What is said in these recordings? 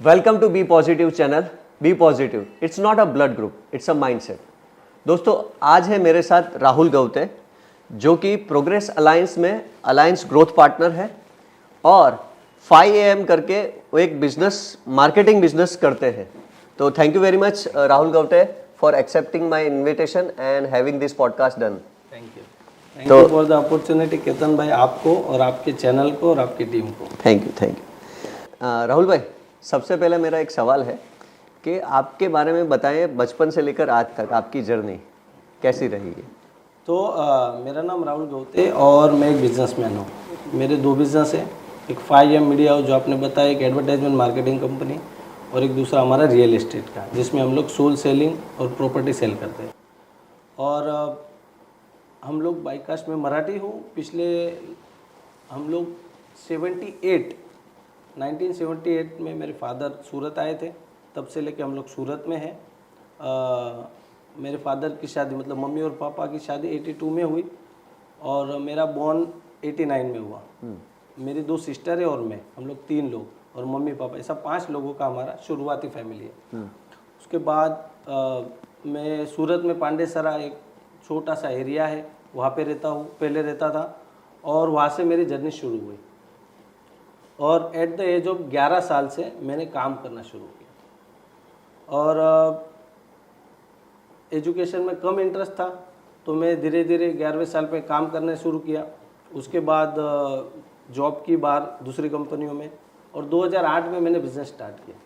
Welcome to be positive channel. Be positive, it's not a blood group, it's a mindset. दोस्तों, आज है मेरे साथ राहुल गवते, जो कि प्रोग्रेस अलायंस में अलायंस ग्रोथ पार्टनर है और 5 AM करके वो एक बिजनेस मार्केटिंग बिजनेस करते हैं। तो thank you very much Rahul Gawate for accepting my invitation and having this podcast done. Thank you for the opportunity Ketan bhai, आपको और आपके चैनल को और आपकी टीम को। Thank you. राहुल भाई, सबसे पहले मेरा एक सवाल है कि आपके बारे में बताएं, बचपन से लेकर आज तक आपकी जर्नी कैसी रही है। तो मेरा नाम राहुल गवते और मैं एक बिजनेसमैन हूँ। मेरे 2 बिजनेस हैं, एक 5M मीडिया हाउस जो आपने बताया, एक एडवर्टाइजमेंट मार्केटिंग कंपनी, और एक दूसरा हमारा रियल एस्टेट का, जिसमें हम लोग सोल सेलिंग और प्रॉपर्टी सेल करते हैं। और हम लोग बाईकास्ट में मराठी हूँ। पिछले हम लोग 1978 में मेरे फादर सूरत आए थे, तब से लेके हम लोग सूरत में हैं। मेरे फादर की शादी, मतलब मम्मी और पापा की शादी 82 में हुई और मेरा बॉर्न 89 में हुआ। मेरी 2 सिस्टर है और मैं, हम लोग 3 लोग, और मम्मी पापा, ऐसा 5 लोगों का हमारा शुरुआती फैमिली है। उसके बाद मैं सूरत में पांडेसरा, एक छोटा सा एरिया है, वहाँ पे रहता हूँ, पहले रहता था, और वहाँ से मेरी जर्नी शुरू हुई। और एट द एज ऑफ 11 साल से मैंने काम करना शुरू किया। और एजुकेशन में कम इंटरेस्ट था, तो मैं धीरे धीरे 11वें साल पे काम करना शुरू किया। उसके बाद जॉब की बाहर दूसरी कंपनियों में, और 2008 में मैंने बिज़नेस स्टार्ट किया।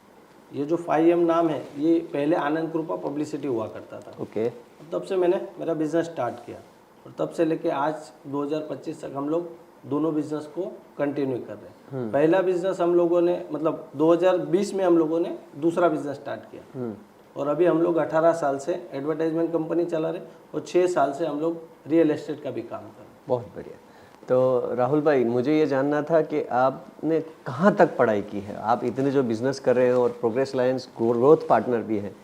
ये जो 5M नाम है, ये पहले आनंद कृपा पब्लिसिटी हुआ करता था। ओके। तब से मैंने मेरा बिज़नेस स्टार्ट किया, और तब से लेके आज 2025 तक हम लोग दोनों बिज़नेस को कंटिन्यू कर रहे हैं। पहला बिज़नेस हम लोगों ने, मतलब 2020 में हम लोगों ने दूसरा बिज़नेस स्टार्ट किया, और अभी हम लोग 18 साल से एडवर्टाइजमेंट कंपनी चला रहे, और 6 साल से हम लोग रियल एस्टेट का भी काम कर रहे हैं। बहुत बढ़िया। तो राहुल भाई, मुझे ये जानना था कि आपने कहाँ तक पढ़ाई की है। आप इतने जो बिजनेस कर रहे हो और प्रोग्रेस अलायंस ग्रोथ पार्टनर भी हैं,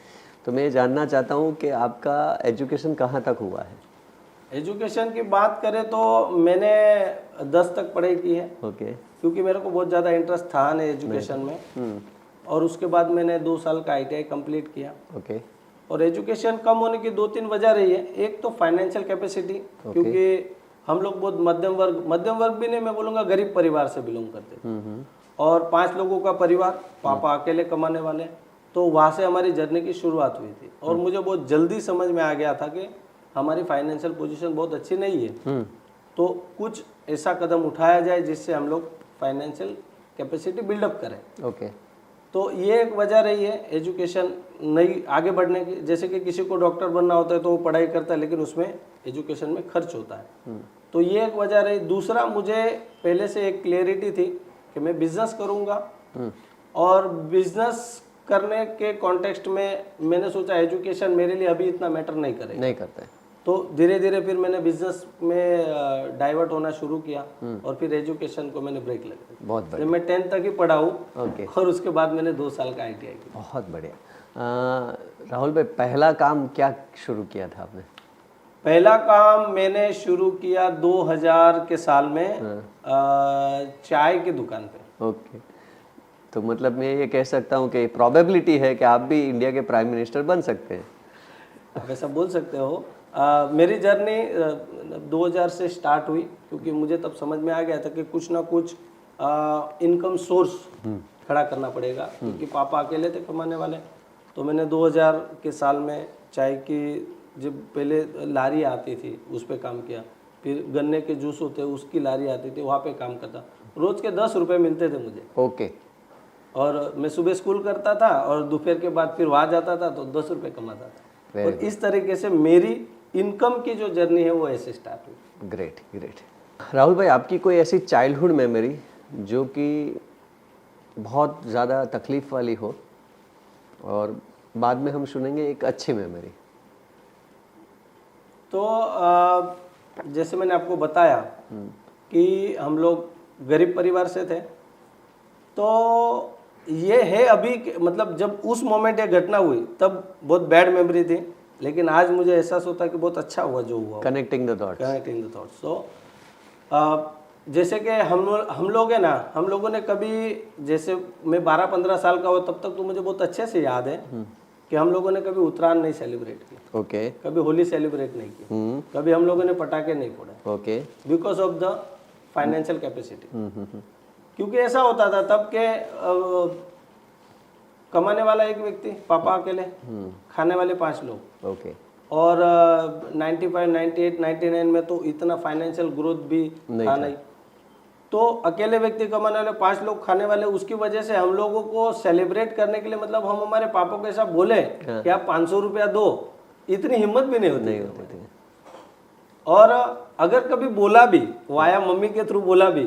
तो मैं ये जानना चाहता हूँ कि आपका एजुकेशन कहाँ तक हुआ है। एजुकेशन की बात करें तो मैंने 10 तक पढ़ाई की है। ओके। क्योंकि मेरे को बहुत ज़्यादा इंटरेस्ट था नहीं एजुकेशन में। और उसके बाद मैंने 2 साल का ITI कंप्लीट किया। ओके। और एजुकेशन कम होने की 2-3 वजह रही है। एक तो फाइनेंशियल कैपेसिटी, क्योंकि हम लोग बहुत मध्यम वर्ग भी नहीं, मैं बोलूँगा गरीब परिवार से बिलोंग करते थे, और 5 लोगों का परिवार, पापा अकेले कमाने वाले, तो वहाँ से हमारी जर्नी की शुरुआत हुई थी। और मुझे बहुत जल्दी समझ में आ गया था कि हमारी फाइनेंशियल पोजीशन बहुत अच्छी नहीं है, तो कुछ ऐसा कदम उठाया जाए जिससे हम लोग फाइनेंशियल कैपेसिटी बिल्डअप करें। ओके। तो ये एक वजह रही है एजुकेशन नहीं आगे बढ़ने की। जैसे कि किसी को डॉक्टर बनना होता है तो वो पढ़ाई करता है, लेकिन उसमें एजुकेशन में खर्च होता है, तो ये एक वजह रही। दूसरा, मुझे पहले से एक क्लियरिटी थी कि मैं बिजनेस करूँगा, और बिजनेस करने के कॉन्टेक्स्ट में मैंने सोचा एजुकेशन मेरे लिए अभी इतना मैटर नहीं करता है। तो धीरे धीरे फिर मैंने बिजनेस में डाइवर्ट होना शुरू किया, और फिर एजुकेशन को मैंने ब्रेक लगा। बहुत बढ़िया। मैं 10th तक ही पढ़ा हूँ। ओके। और उसके बाद मैंने 2 साल का ITI किया। बहुत बढ़िया। राहुल भाई, पहला काम क्या शुरू किया था आपने। पहला काम मैंने शुरू किया 2000 के साल में, चाय की दुकान पे। ओके। तो मतलब मैं ये कह सकता हूँ कि प्रोबेबिलिटी है कि आप भी इंडिया के प्राइम मिनिस्टर बन सकते हैं। आप ऐसा बोल सकते हो। मेरी जर्नी 2000 से स्टार्ट हुई, क्योंकि मुझे तब समझ में आ गया था कि कुछ ना कुछ इनकम सोर्स खड़ा करना पड़ेगा, क्योंकि पापा अकेले थे कमाने वाले। तो मैंने 2000 के साल में चाय की, जब पहले लारी आती थी उस पर काम किया, फिर गन्ने के जूस होते उसकी लारी आती थी, वहाँ पे काम करता। रोज़ के 10 रुपये मिलते थे मुझे। ओके। और मैं सुबह स्कूल करता था, और दोपहर के बाद फिर वहाँ जाता था, तो 10 रुपये कमाता था। और इस तरीके से मेरी इनकम की जो जर्नी है वो ऐसे स्टार्ट हुई। Great great. राहुल भाई, आपकी कोई ऐसी चाइल्डहुड मेमोरी जो कि बहुत ज़्यादा तकलीफ़ वाली हो, और बाद में हम सुनेंगे एक अच्छी मेमोरी। तो जैसे मैंने आपको बताया कि हम लोग गरीब परिवार से थे, तो ये है अभी, मतलब जब उस मोमेंट ये घटना हुई तब बहुत बैड मेमोरी थी, लेकिन आज मुझे एहसास होता है कि बहुत अच्छा हुआ जो हुआ। Connecting the dots. Connecting the thoughts. तो जैसे कि हम लोग है ना, हम लोगों ने कभी, जैसे मैं 12-15 साल का हुआ तब तक तो मुझे बहुत अच्छे से याद है कि हम लोगों ने कभी उत्तरायण नहीं सेलिब्रेट किया, ओके, कभी होली सेलिब्रेट नहीं की, कभी हम लोगों ने पटाखे नहीं फोड़े, okay, because of the financial capacity. क्योंकि ऐसा होता था तब के कमाने वाला एक व्यक्ति, पापा अकेले, खाने वाले 5 लोग, ओके, और 95, 98, 99 में तो इतना फाइनेंशियल ग्रोथ भी था नहीं। तो अकेले व्यक्ति कमाने वाले 5 लोग खाने वाले, उसकी वजह से हम लोगों को सेलिब्रेट करने के लिए, मतलब हम हमारे पापा को ऐसा बोले कि आप 500 रुपया दो, इतनी हिम्मत भी नहीं होती थी। और अगर कभी बोला भी, वाया मम्मी के थ्रू बोला भी,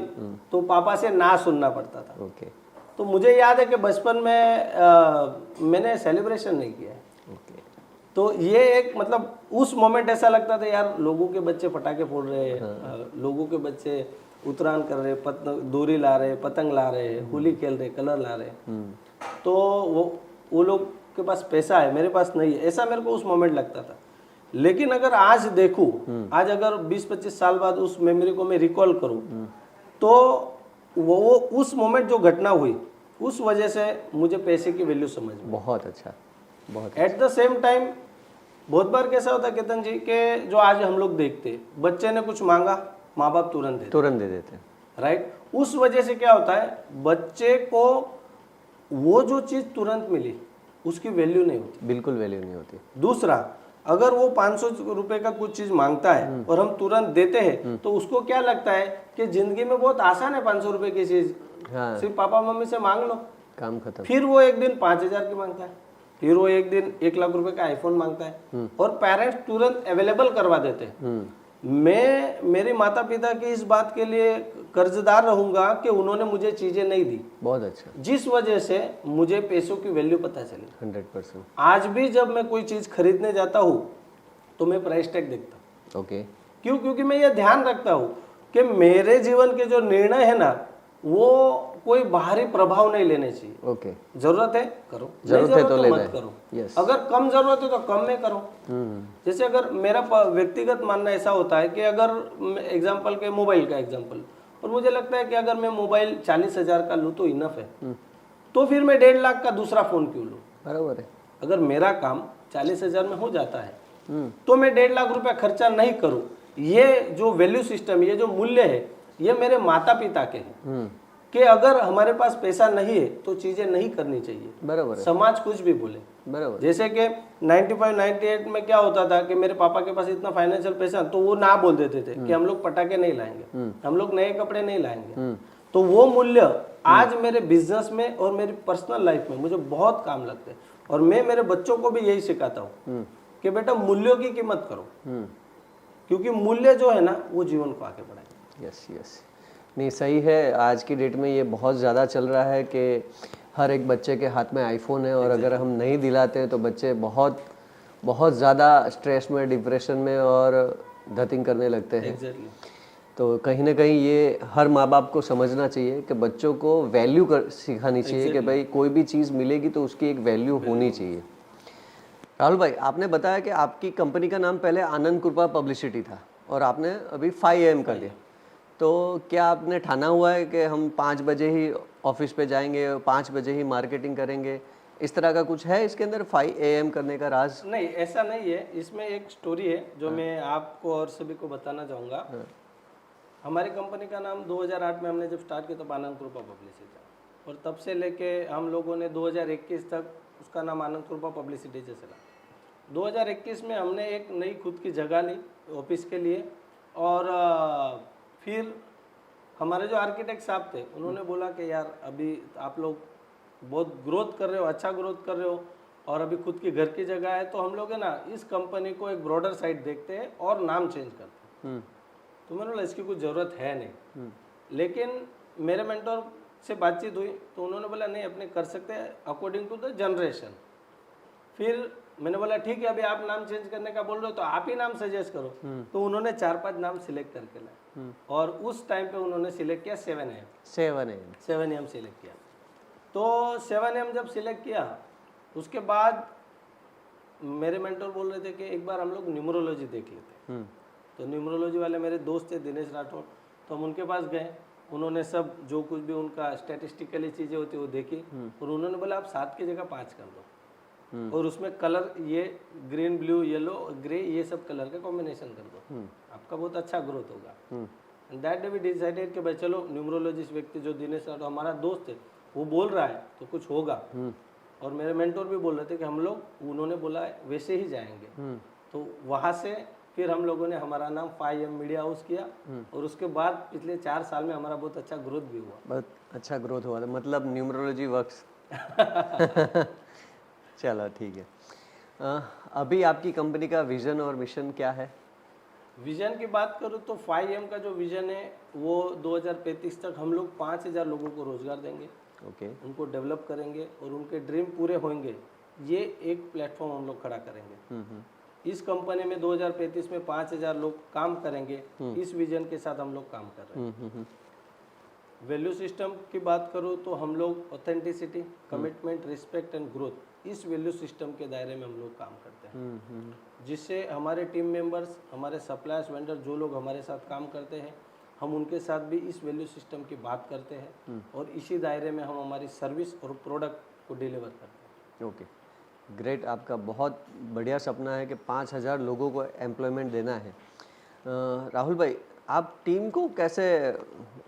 तो पापा से ना सुनना पड़ता था। ओके, तो मुझे याद है कि बचपन में मैंने सेलिब्रेशन नहीं किया है। ओके, तो ये एक, मतलब उस मोमेंट ऐसा लगता था यार, लोगों के बच्चे पटाखे फोड़ रहे हैं, लोगों के बच्चे उत्तरायण कर रहे, डोरी ला रहे, पतंग ला रहे, होली खेल रहे, कलर ला रहे, तो वो लोग के पास पैसा है, मेरे पास नहीं है, ऐसा मेरे को उस मोमेंट लगता था। लेकिन अगर आज देखूं, आज अगर 20-25 साल बाद उस मेमोरी को मैं रिकॉल करूं, तो वो उस मोमेंट जो घटना हुई, उस वजह से मुझे पैसे की वैल्यू समझ में। बहुत अच्छा, बहुत एट द सेम टाइम बहुत बार कैसा होता है केतन जी के, जो आज हम लोग देखते, बच्चे ने कुछ मांगा, माँ बाप तुरंत दे देते, राइट। उस वजह से क्या होता है, बच्चे को वो जो चीज तुरंत मिली उसकी वैल्यू नहीं होती, बिल्कुल वैल्यू नहीं होती। दूसरा, अगर वो 500 रुपए का कुछ चीज मांगता है और हम तुरंत देते हैं, तो उसको क्या लगता है कि जिंदगी में बहुत आसान है 500 रुपए की चीज, हाँ, सिर्फ पापा मम्मी से मांग लो, काम खत्म। फिर वो एक दिन 5000 की मांगता है, फिर वो एक दिन 1 लाख रुपए का आईफोन मांगता है, और पेरेंट्स तुरंत अवेलेबल करवा देते हैं। मैं मेरे माता पिता की इस बात के लिए कर्जदार रहूंगा कि उन्होंने मुझे चीजें नहीं दी, बहुत अच्छा, जिस वजह से मुझे पैसों की वैल्यू पता चली। 100%। आज भी जब मैं कोई चीज खरीदने जाता हूँ तो मैं प्राइस टैग देखता हूँ। ओके, क्यों? क्योंकि मैं ये ध्यान रखता हूँ कि मेरे जीवन के जो निर्णय है ना, वो कोई बाहरी प्रभाव नहीं लेने चाहिए। ओके, जरूरत है करो, जरूरत है तो लेना मत है। करो। यस, अगर कम जरूरत है तो कम में करो। जैसे अगर मेरा व्यक्तिगत मानना ऐसा होता है कि अगर एग्जांपल के मोबाइल का एग्जांपल, और मुझे लगता है कि अगर मैं मोबाइल 40,000 का लूँ तो इनफ है, तो फिर मैं 1.5 लाख का दूसरा फोन क्यों लूँ? बराबर है। अगर मेरा काम 40,000 में हो जाता है तो मैं 1.5 लाख रुपया खर्चा नहीं करूं। ये जो वैल्यू सिस्टम, ये जो मूल्य है, ये मेरे माता पिता के हैं कि अगर हमारे पास पैसा नहीं है तो चीजें नहीं करनी चाहिए। बराबर है, समाज कुछ भी बोले, बराबर। जैसे कि 95, 98 में क्या होता था कि मेरे पापा के पास इतना फाइनेंशियल पैसा, तो वो ना बोल देते थे कि हम लोग पटाखे नहीं लाएंगे, हम लोग नए कपड़े नहीं लाएंगे। तो वो मूल्य आज मेरे बिजनेस में और मेरी पर्सनल लाइफ में मुझे बहुत काम लगते हैं, और मैं मेरे बच्चों को भी यही सिखाता हूँ कि बेटा मूल्यों की कीमत करो, क्योंकि मूल्य जो है ना वो जीवन को आगे बढ़ाए। यस, यस, नहीं सही है। आज की डेट में ये बहुत ज़्यादा चल रहा है कि हर एक बच्चे के हाथ में आईफोन है, और अगर हम नहीं दिलाते हैं तो बच्चे बहुत बहुत ज़्यादा स्ट्रेस में, डिप्रेशन में और धतिंग करने लगते हैं। एग्जैक्टली। तो कहीं ना कहीं ये हर माँ बाप को समझना चाहिए कि बच्चों को वैल्यू सिखानी चाहिए कि भाई कोई भी चीज़ मिलेगी तो उसकी एक वैल्यू होनी चाहिए। राहुल भाई, आपने बताया कि आपकी कंपनी का नाम पहले आनंद कृपा पब्लिसिटी था और आपने अभी 5 AM कर लिया, तो क्या आपने ठाना हुआ है कि हम 5 बजे ही ऑफिस पे जाएंगे, 5 बजे ही मार्केटिंग करेंगे, इस तरह का कुछ है इसके अंदर 5 AM करने का राज? नहीं, ऐसा नहीं है। इसमें एक स्टोरी है जो मैं आपको और सभी को बताना चाहूँगा। हमारी कंपनी का नाम 2008 में हमने जब स्टार्ट किया तब आनंद कृपा पब्लिसिटी था, और तब से लेके हम लोगों ने 2021 तक उसका नाम आनंद कृपा पब्लिसिटी से चला। 2021 में हमने एक नई खुद की जगह ली ऑफिस के लिए, और फिर हमारे जो आर्किटेक्ट साहब थे उन्होंने बोला कि यार अभी आप लोग बहुत ग्रोथ कर रहे हो, अच्छा ग्रोथ कर रहे हो, और अभी खुद की घर की जगह है, तो हम लोग है ना इस कंपनी को एक ब्रॉडर साइड देखते हैं और नाम चेंज करते हैं। तो मैंने बोला इसकी कुछ ज़रूरत है नहीं, लेकिन मेरे मेंटोर से बातचीत हुई तो उन्होंने बोला नहीं, अपने कर सकते हैं अकॉर्डिंग टू द जनरेशन। फिर मैंने बोला ठीक है, अभी आप नाम चेंज करने का बोल रहे हो तो आप ही नाम सजेस्ट करो। तो उन्होंने 4-5 नाम सिलेक्ट करके लाए, और उस टाइम पे उन्होंने सिलेक्ट किया 7 AM सिलेक्ट किया। तो 7 AM जब सिलेक्ट किया, उसके बाद मेरे मेंटोर बोल रहे थे कि एक बार हम लोग न्यूमरोलॉजी देख लेते। तो न्यूमरोलॉजी वाले मेरे दोस्त थे दिनेश राठौर, तो हम उनके पास गए, उन्होंने सब जो कुछ भी उनका स्टैटिस्टिकली चीज़ें होती वो देखी और उन्होंने बोला आप 7 की जगह 5 कर दो और उसमें कलर ये ग्रीन ब्लू येलो ग्रे ये सब कलर का कॉम्बिनेशन कर दो, आपका बहुत अच्छा ग्रोथ होगा। And that day we decided कि भाई चलो न्यूमरोलॉजिस्ट व्यक्ति जो दिनेश सर हमारा दोस्त है वो बोल रहा है तो कुछ होगा, और मेरे मेंटोर भी बोल रहे थे कि हम लोग, उन्होंने बोला है वैसे ही जाएंगे। तो वहाँ से फिर हम लोगों ने हमारा नाम 5M मीडिया हाउस किया और उसके बाद पिछले 4 साल में हमारा बहुत अच्छा ग्रोथ भी हुआ। बहुत अच्छा ग्रोथ हुआ था, मतलब न्यूमरोलॉजी वर्क्स। चलो ठीक है। अभी आपकी कंपनी का विजन और मिशन क्या है? विजन की बात करूँ तो 5M का जो विजन है वो 2035 तक हम लोग 5000 लोगों को रोजगार देंगे, ओके उनको डेवलप करेंगे और उनके ड्रीम पूरे होंगे, ये एक प्लेटफॉर्म हम लोग खड़ा करेंगे। इस कंपनी में 2035 में 5000 लोग काम करेंगे, इस विजन के साथ हम लोग काम कर रहे हैं। वैल्यू सिस्टम की बात करूँ तो हम लोग authenticity, commitment, respect and growth, इस वैल्यू सिस्टम के दायरे में हम लोग काम करते हैं, जिससे हमारे टीम मेंबर्स, हमारे सप्लायर्स, वेंडर, जो लोग हमारे साथ काम करते हैं, हम उनके साथ भी इस वैल्यू सिस्टम की बात करते हैं और इसी दायरे में हम हमारी सर्विस और प्रोडक्ट को डिलीवर करते हैं। ओके ग्रेट, आपका बहुत बढ़िया सपना है कि 5000 लोगों को एम्प्लॉयमेंट देना है। राहुल भाई, आप टीम को कैसे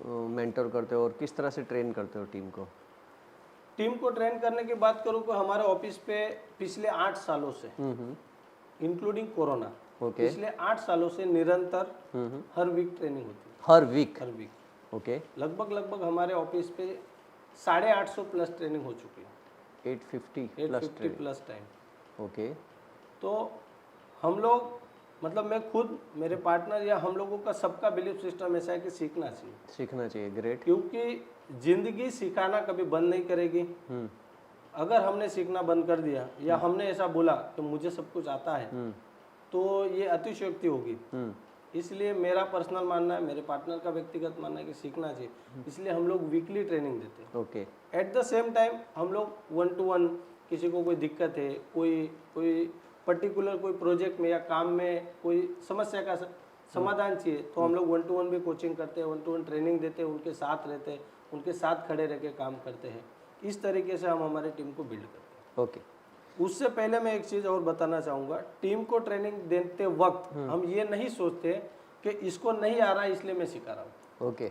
मेंटर करते हो और किस तरह से ट्रेन करते हो टीम को? टीम को ट्रेन करने की बात करूँ तो हमारे ऑफिस पे पिछले 8 सालों से इंक्लूडिंग कोरोना, ओके पिछले 8 सालों से निरंतर हर वीक ट्रेनिंग होती है। हर वीक? हर वीक ओके। लगभग हमारे ऑफिस पे 850 प्लस ट्रेनिंग हो चुकी है। 850 प्लस टाइम। ओके। तो हम लोग, मतलब मैं खुद, मेरे पार्टनर या हम लोगों का सबका बिलीफ सिस्टम ऐसा है कि सीखना चाहिए। सीखना चाहिए, ग्रेट। क्योंकि जिंदगी सिखाना कभी बंद नहीं करेगी। अगर हमने सीखना बंद कर दिया या हमने ऐसा बोला कि मुझे सब कुछ आता है तो ये अतिशयोक्ति होगी। इसलिए मेरा पर्सनल मानना है, मेरे पार्टनर का व्यक्तिगत मानना है कि सीखना चाहिए, इसलिए हम लोग वीकली ट्रेनिंग देते हैं। Okay. At the same time हम लोग 1 to 1, किसी को कोई दिक्कत है, कोई पर्टिकुलर कोई प्रोजेक्ट में या काम में कोई समस्या का समाधान चाहिए, तो हम लोग 1 to 1 भी कोचिंग करते हैं, 1 to 1 ट्रेनिंग देते हैं, उनके साथ रहते हैं, उनके साथ खड़े रह के काम करते हैं। इस तरीके से हम हमारी टीम को बिल्ड करते हैं। ओके। उससे पहले मैं एक चीज़ और बताना चाहूँगा, टीम को ट्रेनिंग देते वक्त हम ये नहीं सोचते कि इसको नहीं आ रहा है इसलिए मैं सिखा रहा हूँ। ओके।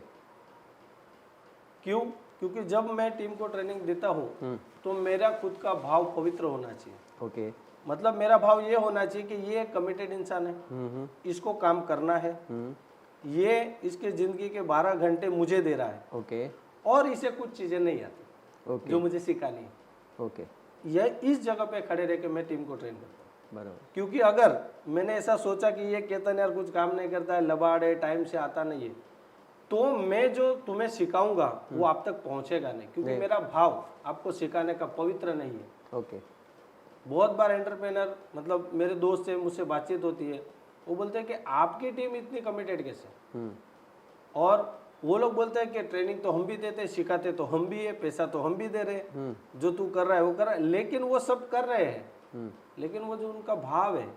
क्यों? क्योंकि जब मैं टीम को ट्रेनिंग देता हूँ तो मेरा खुद का भाव पवित्र होना चाहिए। ओके। मतलब मेरा भाव ये होना चाहिए कि ये कमिटेड इंसान है, इसको काम करना है, ये इसके ज़िंदगी के 12 घंटे मुझे दे रहा है, ओके। और इसे कुछ चीज़ें नहीं आती ओके। जो मुझे सिखानी है। ओके। यह इस जगह पे खड़े रह के मैं टीम को ट्रेन करता हूँ। बराबर। क्योंकि अगर मैंने ऐसा सोचा कि ये केतन यार कुछ काम नहीं करता है, लबाड़ है, टाइम से आता नहीं है, तो मैं जो तुम्हें सिखाऊंगा वो आप तक पहुंचेगा नहीं, क्योंकि मेरा भाव आपको सिखाने का पवित्र नहीं है। ओके। बहुत बार एंटरप्रेनर, मतलब मेरे दोस्त से मुझसे बातचीत होती है, वो बोलते हैं कि आपकी टीम इतनी कमिटेड कैसे, और वो लोग बोलते हैं कि ट्रेनिंग तो हम भी देते हैं, सिखाते तो हम भी है, पैसा तो हम भी दे रहे हैं, जो तू कर रहा है वो कर रहा है, लेकिन वो सब कर रहे हैं, लेकिन वो जो उनका भाव है,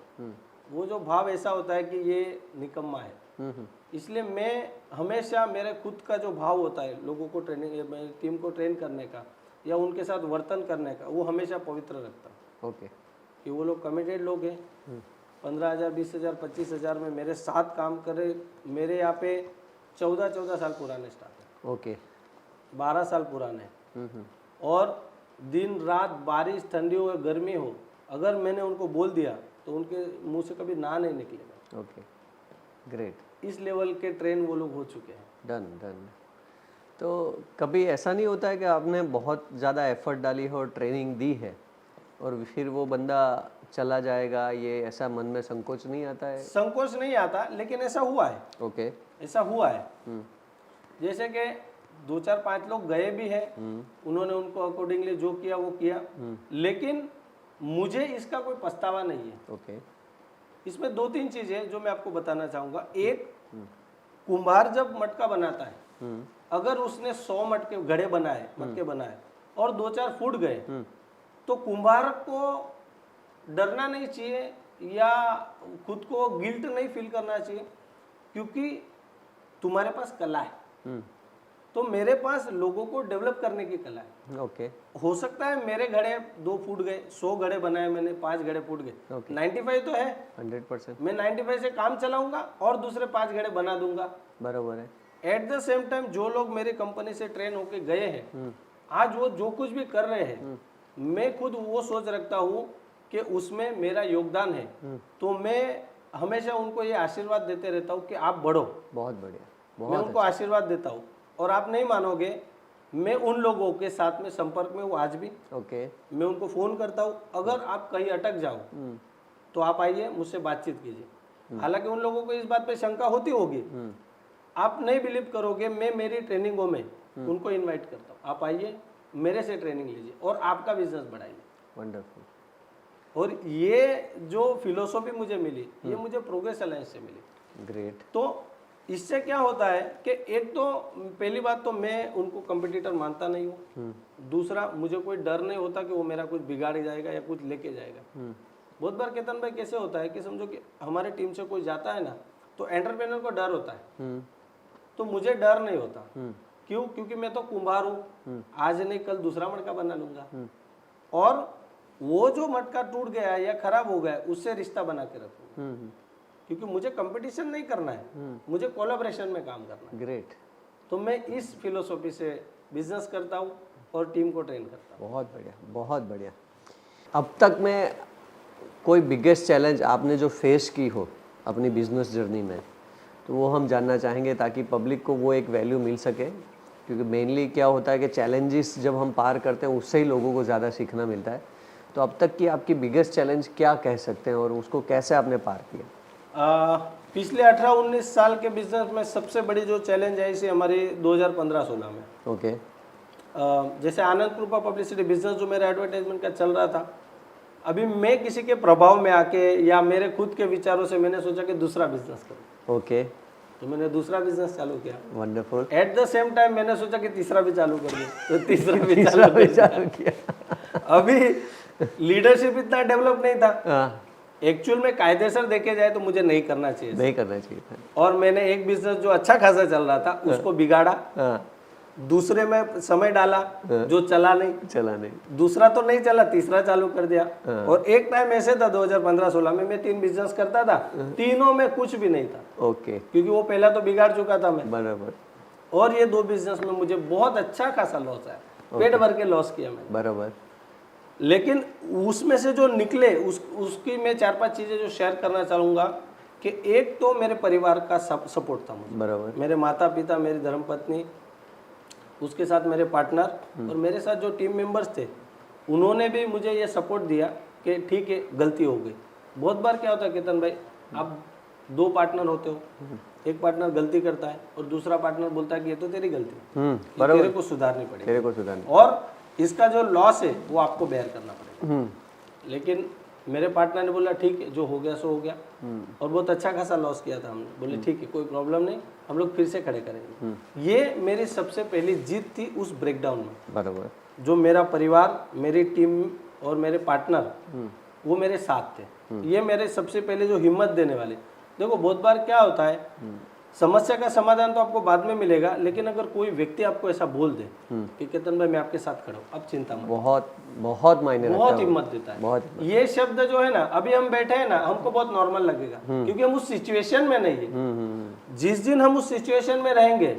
वो जो भाव ऐसा होता है कि ये निकम्मा है। इसलिए मैं हमेशा मेरे खुद का जो भाव होता है लोगों को ट्रेनिंग, टीम को ट्रेन करने का या उनके साथ वर्तन करने का, वो हमेशा पवित्र रखता हूँ। ओके। कि वो लोग कमिटेड लोग हैं, 15,000, 20,000, 25,000 में मेरे साथ काम करे। मेरे यहाँ पे 14 साल पुराने स्टाफ है। ओके। 12 साल पुराने, और दिन रात बारिश, ठंडी हो, गर्मी हो, अगर मैंने उनको बोल दिया तो उनके मुंह से कभी ना नहीं निकलेगा। Okay, great. इस लेवल के ट्रेन वो लोग हो चुके हैं। Done done. तो कभी ऐसा नहीं होता है कि आपने बहुत ज़्यादा एफर्ट डाली हो, ट्रेनिंग दी है, और फिर वो बंदा चला जाएगा, ये ऐसा मन में संकोच नहीं आता है? संकोच नहीं आता, लेकिन ऐसा हुआ है। ओके। ऐसा हुआ है। जैसे कि 2-4-5 लोग गए भी हैं, उन्होंने उनको अकॉर्डिंगली जो किया वो किया, लेकिन मुझे इसका कोई पछतावा नहीं है। ओके। इसमें 2-3 चीजें जो मैं आपको बताना चाहूंगा। एक, कुम्हार जब मटका बनाता है, अगर उसने 100 मटके बनाए और 2-4 फूट गए, तो कुम्हार को डरना नहीं चाहिए या खुद को गिल्ट नहीं फील करना चाहिए, क्योंकि तुम्हारे पास कला है, तो मेरे पास लोगों को डेवलप करने की कला है। ओके। हो सकता है मेरे घड़े 2 फूट गए, 100 घड़े बनाए मैंने, 5 घड़े फूट गए, 95 तो है, 100%। मैं 95 से काम चलाऊंगा और दूसरे 5 घड़े बना दूंगा। बराबर है। एट द सेम टाइम जो लोग मेरी कंपनी से ट्रेन होके गए हैं, आज वो जो कुछ भी कर रहे हैं, मैं खुद वो सोच रखता हूँ कि उसमें मेरा योगदान है, तो मैं हमेशा उनको ये आशीर्वाद देते रहता हूँ कि आप बढ़ो। बहुत बढ़िया, मैं बहुत उनको आशीर्वाद देता हूँ, और आप नहीं मानोगे, मैं उन लोगों के साथ में संपर्क में हूँ आज भी। ओके। मैं उनको फ़ोन करता हूँ, अगर आप कहीं अटक जाओ तो आप आइए, मुझसे बातचीत कीजिए। हालांकि उन लोगों को इस बात पे शंका होती होगी, आप नहीं बिलीव करोगे, मैं मेरी ट्रेनिंगों में उनको इनवाइट करता हूँ, आप आइए मेरे से ट्रेनिंग लीजिए और आपका बिजनेस बढ़ाइए। वंडरफुल। और ये जो फिलोसॉफी मुझे मिली, ये मुझे प्रोग्रेस अलायंस से मिली। ग्रेट। तो इससे क्या होता है कि एक तो पहली बात तो मैं उनको कंपटीटर मानता नहीं हूँ, दूसरा मुझे कोई डर नहीं होता कि वो मेरा कुछ बिगाड़ जाएगा या कुछ लेके जाएगा। बहुत बार केतन भाई कैसे होता है कि समझो कि हमारे टीम से कोई जाता है ना, तो एंटरप्रेन्योर को डर होता है, तो मुझे डर नहीं होता। क्यों? क्योंकि मैं तो कुम्हार हूँ, आज नहीं कल दूसरा मटका बना लूंगा, और वो जो मटका टूट गया या खराब हो गया उससे रिश्ता बना के रखूंगा, क्योंकि मुझे कंपटीशन नहीं करना है, मुझे कोलैबोरेशन में काम करना है। ग्रेट। तो मैं इस फिलोसॉफी से बिजनेस करता हूँ और टीम को ट्रेन करता हूँ। बहुत बढ़िया, बहुत बढ़िया। अब तक में कोई बिगेस्ट चैलेंज आपने जो फेस की हो अपनी बिजनेस जर्नी में, तो वो हम जानना चाहेंगे, ताकि पब्लिक को वो एक वैल्यू मिल सके। क्योंकि मेनली क्या होता है कि चैलेंजेस जब हम पार करते हैं उससे ही लोगों को ज़्यादा सीखना मिलता है। तो अब तक की आपकी बिगेस्ट चैलेंज क्या कह सकते हैं और उसको कैसे आपने पार किया? पिछले 18-19 साल के बिजनेस में सबसे बड़ी जो चैलेंज आई थी हमारी 2015-16 में। ओके। जैसे आनंद कृपा पब्लिसिटी बिजनेस जो मेरा एडवर्टाइजमेंट का चल रहा था, अभी मैं किसी के प्रभाव में आके या मेरे खुद के विचारों से मैंने सोचा कि दूसरा बिजनेस करूं। ओके। तो मैंने दूसरा बिजनेस चालू किया। Wonderful. At the same time मैंने सोचा कि तीसरा भी चालू कर दूं, तो तीसरा भी चालू किया। अभी लीडरशिप इतना डेवलप नहीं था। एक्चुअल में कायदेसर देखे जाए तो मुझे नहीं करना चाहिए था। और मैंने एक बिजनेस जो अच्छा खासा चल रहा था उसको बिगाड़ा, दूसरे में समय डाला जो चला नहीं, दूसरा तो नहीं चला, तीसरा चालू कर दिया। और एक टाइम ऐसे था 2015-16 में मैं 3 बिजनेस करता था, तीनों में कुछ भी नहीं था। ओके। क्योंकि वो पहला तो बिगाड़ चुका था मैं। बराबर। और ये 2 बिजनेस में मुझे बहुत अच्छा खासा लॉस आया, पेट भर के लॉस किया मैंने। बराबर। लेकिन उसमें से जो निकले उसकी मैं 4-5 चीजें जो शेयर करना चाहूंगा कि एक तो मेरे परिवार का सपोर्ट था मुझे। बराबर। मेरे माता पिता, मेरी धर्मपत्नी, उसके साथ मेरे पार्टनर और मेरे साथ जो टीम मेंबर्स थे, उन्होंने भी मुझे ये सपोर्ट दिया कि ठीक है गलती हो गई। बहुत बार क्या होता है केतन भाई, आप 2 पार्टनर होते हो, एक पार्टनर गलती करता है और दूसरा पार्टनर बोलता है कि ये तो तेरी गलती है, तेरे को सुधारनी पड़ेगी, और इसका जो लॉस है वो आपको बेयर करना पड़ेगा। लेकिन मेरे पार्टनर ने बोला ठीक है, जो हो गया सो हो गया, और बहुत अच्छा खासा लॉस किया था हमने। बोले ठीक है कोई प्रॉब्लम नहीं, हम लोग फिर से खड़े करेंगे। ये मेरी सबसे पहली जीत थी उस ब्रेकडाउन में। बराबर। जो मेरा परिवार, मेरी टीम और मेरे पार्टनर वो मेरे साथ थे। ये मेरे सबसे पहले जो हिम्मत देने वाले। देखो बहुत बार क्या होता है, समस्या का समाधान तो आपको बाद में मिलेगा, लेकिन अगर कोई व्यक्ति आपको ऐसा बोल दे कि केतन भाई मैं आपके साथ खड़ा हूँ, अब चिंता मत, बहुत मायने रखता है, बहुत हिम्मत देता है। ये शब्द जो है ना, अभी हम बैठे हैं ना, हमको बहुत नॉर्मल लगेगा क्योंकि हम उस सिचुएशन में नहीं है। जिस दिन हम उस सिचुएशन में रहेंगे,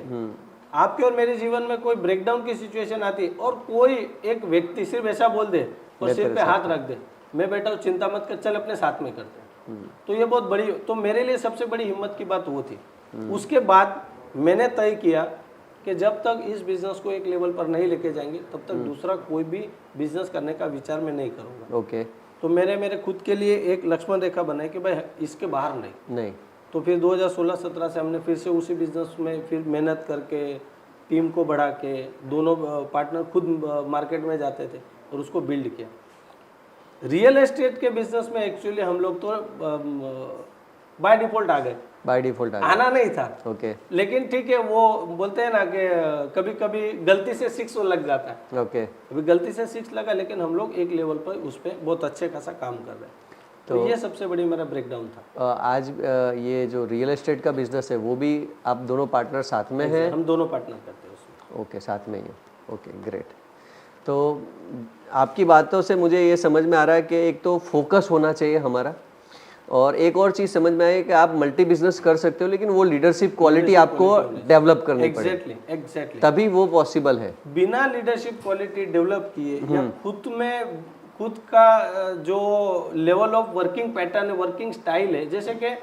आपके और मेरे जीवन में कोई ब्रेकडाउन की सिचुएशन आती है और कोई एक व्यक्ति सिर्फ ऐसा बोल दे और सिर पे हाथ रख दे, मैं बैठा हूँ चिंता मत कर, चल अपने साथ में करते हैं, तो ये बहुत बड़ी, तो मेरे लिए सबसे बड़ी हिम्मत की बात वो थी। उसके बाद मैंने तय किया कि जब तक इस बिजनेस को एक लेवल पर नहीं लेके जाएंगे तब तक दूसरा कोई भी बिजनेस करने का विचार मैं नहीं करूंगा। ओके। तो मेरे खुद के लिए एक लक्ष्मण रेखा बनाई कि भाई इसके बाहर नहीं। तो फिर 2016-17 से हमने फिर से उसी बिजनेस में फिर मेहनत करके, टीम को बढ़ा के, दोनों पार्टनर खुद मार्केट में जाते थे और उसको बिल्ड किया। रियल एस्टेट के बिजनेस में एक्चुअली हम लोग तो बाय डिफॉल्ट आ गए। आना नहीं था। ओके। लेकिन ठीक है, वो बोलते हैं ना कि कभी कभी गलती से 6 लग जाता है। ओके। अभी गलती से 6 लगा, लेकिन हम लोग एक लेवल पर उस पर बहुत अच्छे खासा काम कर रहे हैं। तो ये सबसे बड़ी मेरा ब्रेकडाउन था। आज ये जो रियल एस्टेट का बिजनेस है वो भी आप दोनों पार्टनर साथ में हैं? हम दोनों पार्टनर करते हैं उसमें। ओके, साथ में ही हो। Okay, great. तो आपकी बातों से मुझे ये समझ में आ रहा है कि एक तो फोकस होना चाहिए हमारा, और एक और चीज़ समझ में आई कि आप मल्टी बिजनेस कर सकते हो, लेकिन वो लीडरशिप क्वालिटी आपको डेवलप करनी पड़ेगी, एग्जैक्टली तभी वो पॉसिबल है। बिना लीडरशिप क्वालिटी डेवलप किए या खुद का जो लेवल ऑफ वर्किंग पैटर्न है, वर्किंग स्टाइल है, जैसे कि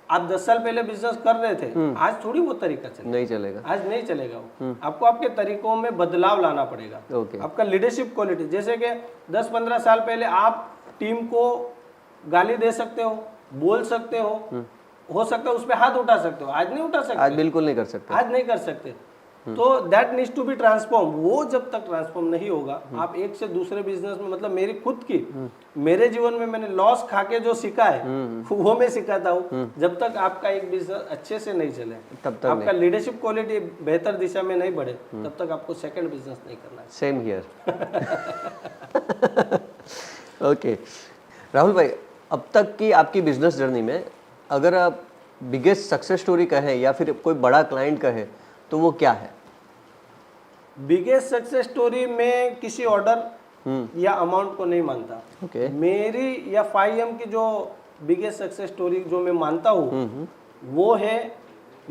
आप 10 साल पहले बिजनेस कर रहे थे, आज थोड़ी वो तरीका चलेगा, नहीं चलेगा, आज नहीं चलेगा वो। आपको आपके तरीकों में बदलाव लाना पड़ेगा। ओके। आपका लीडरशिप क्वालिटी, जैसे कि 10-15 साल पहले आप टीम को गाली दे सकते हो, बोल सकते हो सकता है उस पर हाथ उठा सकते हो, आज नहीं उठा सकते, आज बिल्कुल नहीं कर सकते, आज नहीं कर सकते। तो that needs to be transform. वो जब तक ट्रांसफॉर्म नहीं होगा, आप एक से दूसरे बिजनेस में, मतलब मेरी खुद की मेरे जीवन में मैंने लॉस खा के जो सीखा है वो मैं सिखाता हूँ। जब तक आपका एक बिजनेस अच्छे से नहीं चले, तब तक आपका लीडरशिप क्वालिटी बेहतर दिशा में नहीं बढ़े, तब तक आपको सेकंड बिजनेस नहीं करना है। Same here. ओके राहुल भाई, अब तक की आपकी बिजनेस जर्नी में अगर आप बिगेस्ट सक्सेस स्टोरी कहें या फिर कोई बड़ा क्लाइंट कहे तो वो क्या है? बिगेस्ट सक्सेस स्टोरी में किसी ऑर्डर या अमाउंट को नहीं मानता। ओके। मेरी या 5M की जो बिगेस्ट सक्सेस स्टोरी जो मैं मानता हूँ वो है,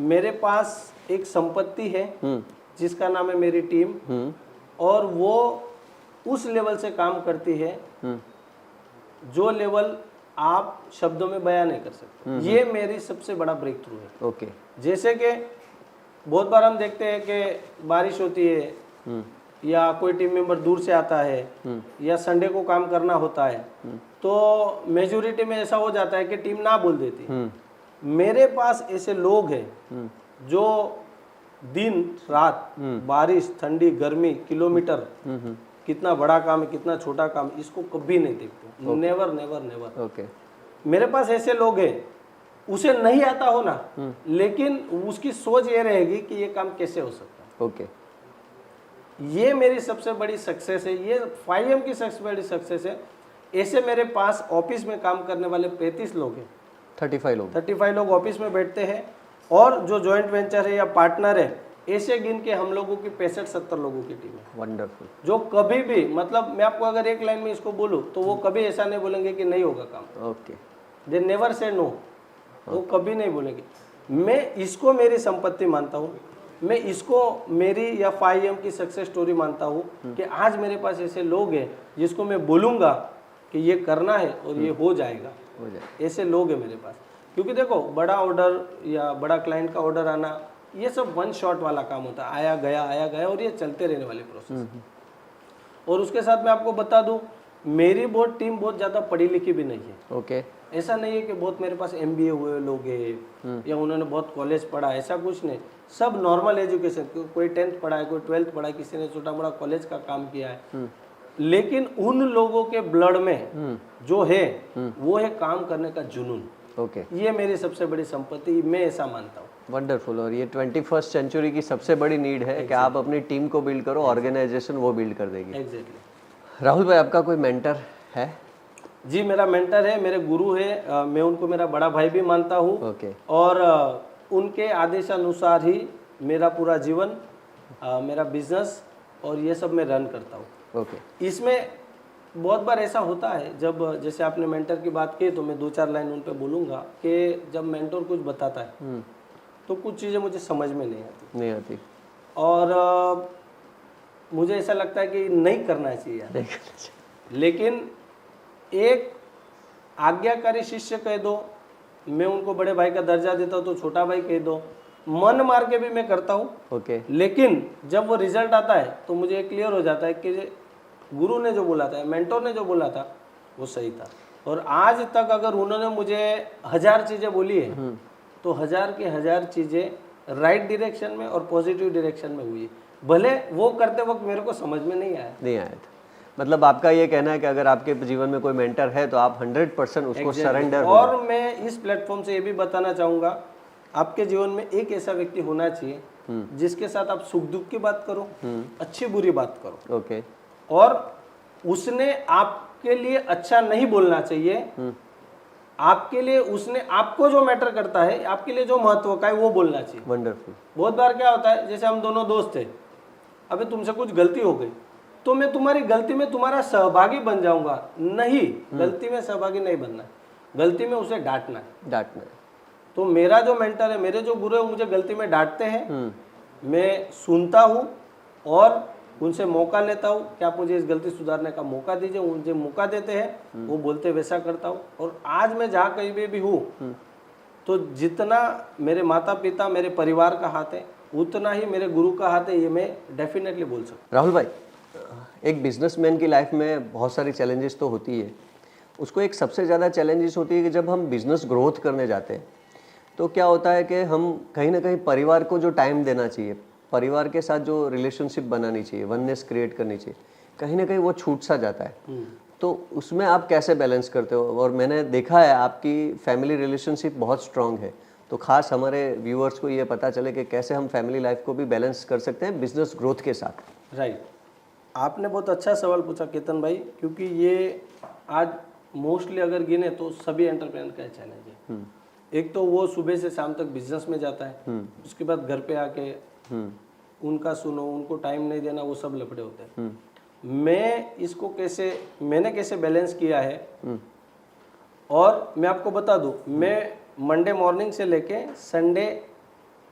मेरे पास एक संपत्ति है जिसका नाम है मेरी टीम, और वो उस लेवल से काम करती है जो लेवल आप शब्दों में बयान नहीं कर सकते। ये मेरी सबसे बड़ा ब्रेक थ्रू है। ओके। जैसे कि बहुत बार हम देखते हैं कि बारिश होती है या कोई टीम मेंबर दूर से आता है या संडे को काम करना होता है, तो मेजोरिटी में ऐसा हो जाता है कि टीम ना बोल देती। मेरे पास ऐसे लोग हैं जो दिन रात, बारिश, ठंडी, गर्मी, किलोमीटर, कितना बड़ा काम है, कितना छोटा काम, इसको कभी नहीं देखते। Never never never. ओके। मेरे पास ऐसे लोग हैं, उसे नहीं आता हो ना, लेकिन उसकी सोच ये रहेगी कि ये काम कैसे हो सकता है। ओके। ये मेरी सबसे बड़ी सक्सेस है, ये 5M की सबसे बड़ी सक्सेस है। ऐसे मेरे पास ऑफिस में काम करने वाले 35 लोग हैं, 35 लोग ऑफिस में बैठते हैं, और जो जॉइंट वेंचर है या पार्टनर है, ऐसे गिन के हम लोगों की 65-70 लोगों की टीम है। वंडरफुल। जो कभी भी, मतलब मैं आपको अगर एक लाइन में इसको बोलूं तो वो कभी ऐसा नहीं बोलेंगे कि नहीं होगा काम। Okay. They never say no, वो कभी नहीं बोलेंगे। मैं इसको मेरी संपत्ति मानता हूँ, मैं इसको मेरी या 5M की सक्सेस स्टोरी मानता हूँ कि आज मेरे पास ऐसे लोग हैं जिसको मैं बोलूँगा कि ये करना है और ये हो जाएगा। ऐसे लोग हैं मेरे पास। क्योंकि देखो, बड़ा ऑर्डर या बड़ा क्लाइंट का ऑर्डर आना, ये सब 1 शॉट वाला काम होता है, आया गया, और ये चलते रहने वाले प्रोसेस। और उसके साथ मैं आपको बता दूं, मेरी टीम बहुत ज़्यादा पढ़ी लिखी भी नहीं है। ओके। ऐसा नहीं है कि बहुत मेरे पास MBA हुए लोग हैं या उन्होंने बहुत कॉलेज पढ़ा, ऐसा कुछ नहीं। सब नॉर्मल एजुकेशन, कोई 10th पढ़ा है, कोई 12th पढ़ा है, किसी ने छोटा बड़ा कॉलेज का काम किया है, लेकिन उन लोगों के ब्लड में जो है वो है काम करने का जुनून। ओके। ये मेरी सबसे बड़ी संपत्ति, मैं ऐसा मानता हूँ। वंडरफुल। और ये 21st सेंचुरी की सबसे बड़ी नीड है कि आप अपनी टीम को बिल्ड करो, ऑर्गेनाइजेशन वो बिल्ड कर देगी। एग्जैक्टली। राहुल भाई, आपका कोई मेंटर है? जी, मेरा मेंटर है, मेरे गुरु है, मैं उनको मेरा बड़ा भाई भी मानता हूँ। ओके। और उनके आदेशानुसार ही मेरा पूरा जीवन, मेरा बिजनेस और ये सब मैं रन करता हूँ। ओके। इसमें बहुत बार ऐसा होता है, जब जैसे आपने मेंटर की बात की, तो मैं 2-4 लाइन उन पे बोलूँगा कि जब मेंटर कुछ बताता है तो कुछ चीज़ें मुझे समझ में नहीं आती, और मुझे ऐसा लगता है कि नहीं करना चाहिए। लेकिन एक आज्ञाकारी शिष्य कह दो, मैं उनको बड़े भाई का दर्जा देता हूँ तो छोटा भाई कह दो, मन मार के भी मैं करता हूँ। ओके। लेकिन जब वो रिजल्ट आता है तो मुझे क्लियर हो जाता है कि गुरु ने जो बोला था, मेंटोर ने जो बोला था, वो सही था। और आज तक अगर उन्होंने मुझे 1000 चीज़ें बोली है तो 1000 की 1000 चीज़ें राइट डायरेक्शन में और पॉजिटिव डायरेक्शन में हुई। भले वो करते वक्त मेरे को समझ में नहीं आया था। मतलब आपका ये कहना है कि अगर आपके जीवन में कोई मेंटर है तो आप 100% उसको सरेंडर। और मैं इस प्लेटफॉर्म से ये भी बताना चाहूँगा, आपके जीवन में एक ऐसा व्यक्ति होना चाहिए जिसके साथ आप सुख दुख की बात करो, अच्छी बुरी बात करो। ओके। और उसने आपके लिए अच्छा नहीं बोलना चाहिए, आपके लिए उसने आपको जो मैटर करता है, आपके लिए जो महत्व का है वो बोलना चाहिए। वंडरफुल। बहुत बार क्या होता है, जैसे हम दोनों दोस्त थे, अबे तुमसे कुछ गलती हो गई तो मैं तुम्हारी गलती में तुम्हारा सहभागी बन जाऊंगा, नहीं, गलती में सहभागी नहीं बनना है, गलती में उसे डांटना है। डांटना है। तो मेरा जो मेंटर है, मेरे जो गुरु है, मुझे गलती में डांटते हैं, मैं सुनता हूँ और उनसे मौका लेता हूँ कि आप मुझे इस गलती सुधारने का मौका दीजिए, मुझे मौका देते हैं, वो बोलते वैसा करता हूँ। और आज मैं जहाँ कहीं भी हूँ, तो जितना मेरे माता पिता मेरे परिवार का हाथ है, उतना ही मेरे गुरु का हाथ है, ये मैं डेफिनेटली बोल सकता हूँ। राहुल भाई, एक बिजनेसमैन की लाइफ में बहुत सारी चैलेंजेस तो होती है, उसको एक सबसे ज़्यादा चैलेंजेस होती है कि जब हम बिज़नेस ग्रोथ करने जाते हैं तो क्या होता है कि हम कहीं ना कहीं परिवार को जो टाइम देना चाहिए, परिवार के साथ जो रिलेशनशिप बनानी चाहिए, वननेस क्रिएट करनी चाहिए, कहीं ना कहीं वो छूट सा जाता है। तो उसमें आप कैसे बैलेंस करते हो? और मैंने देखा है आपकी फैमिली रिलेशनशिप बहुत स्ट्रांग है, तो खास हमारे व्यूअर्स को ये पता चले कि कैसे हम फैमिली लाइफ को भी बैलेंस कर सकते हैं बिजनेस ग्रोथ के साथ। राइट, आपने बहुत अच्छा सवाल पूछा केतन भाई, क्योंकि ये आज मोस्टली अगर गिने तो सभी एंटरप्रेन्योर का चैलेंज है। एक तो वो सुबह से शाम तक बिजनेस में जाता है, उसके बाद घर पे आके उनका सुनो, उनको टाइम नहीं देना, वो सब लफड़े होते हैं। मैंने कैसे बैलेंस किया है, और मैं आपको बता दूं, मैं मंडे मॉर्निंग से लेके संडे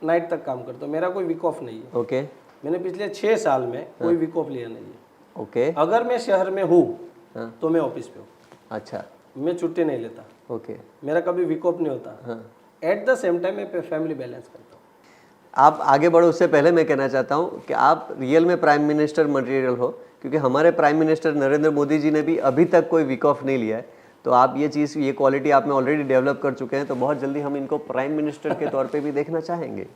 नाइट तक काम करता हूँ, मेरा कोई वीक ऑफ नहीं है। ओके। मैंने पिछले 6 साल में कोई वीक ऑफ लिया नहीं है। ओके। अगर मैं शहर में हूँ तो मैं ऑफिस पे हूँ। अच्छा। मैं छुट्टी नहीं लेता। ओके। मेरा कभी वीक ऑफ नहीं होता। एट द सेम टाइम मैं फैमिली बैलेंस करता हूँ। आप आगे बढ़ो उससे पहले मैं कहना चाहता हूँ कि आप रियल में प्राइम मिनिस्टर मटेरियल हो, क्योंकि हमारे प्राइम मिनिस्टर नरेंद्र मोदी जी ने भी अभी तक कोई वीक ऑफ नहीं लिया है। तो आप ये क्वालिटी आप में ऑलरेडी डेवलप कर चुके हैं, तो बहुत जल्दी हम इनको प्राइम मिनिस्टर के तौर पे भी देखना चाहेंगे।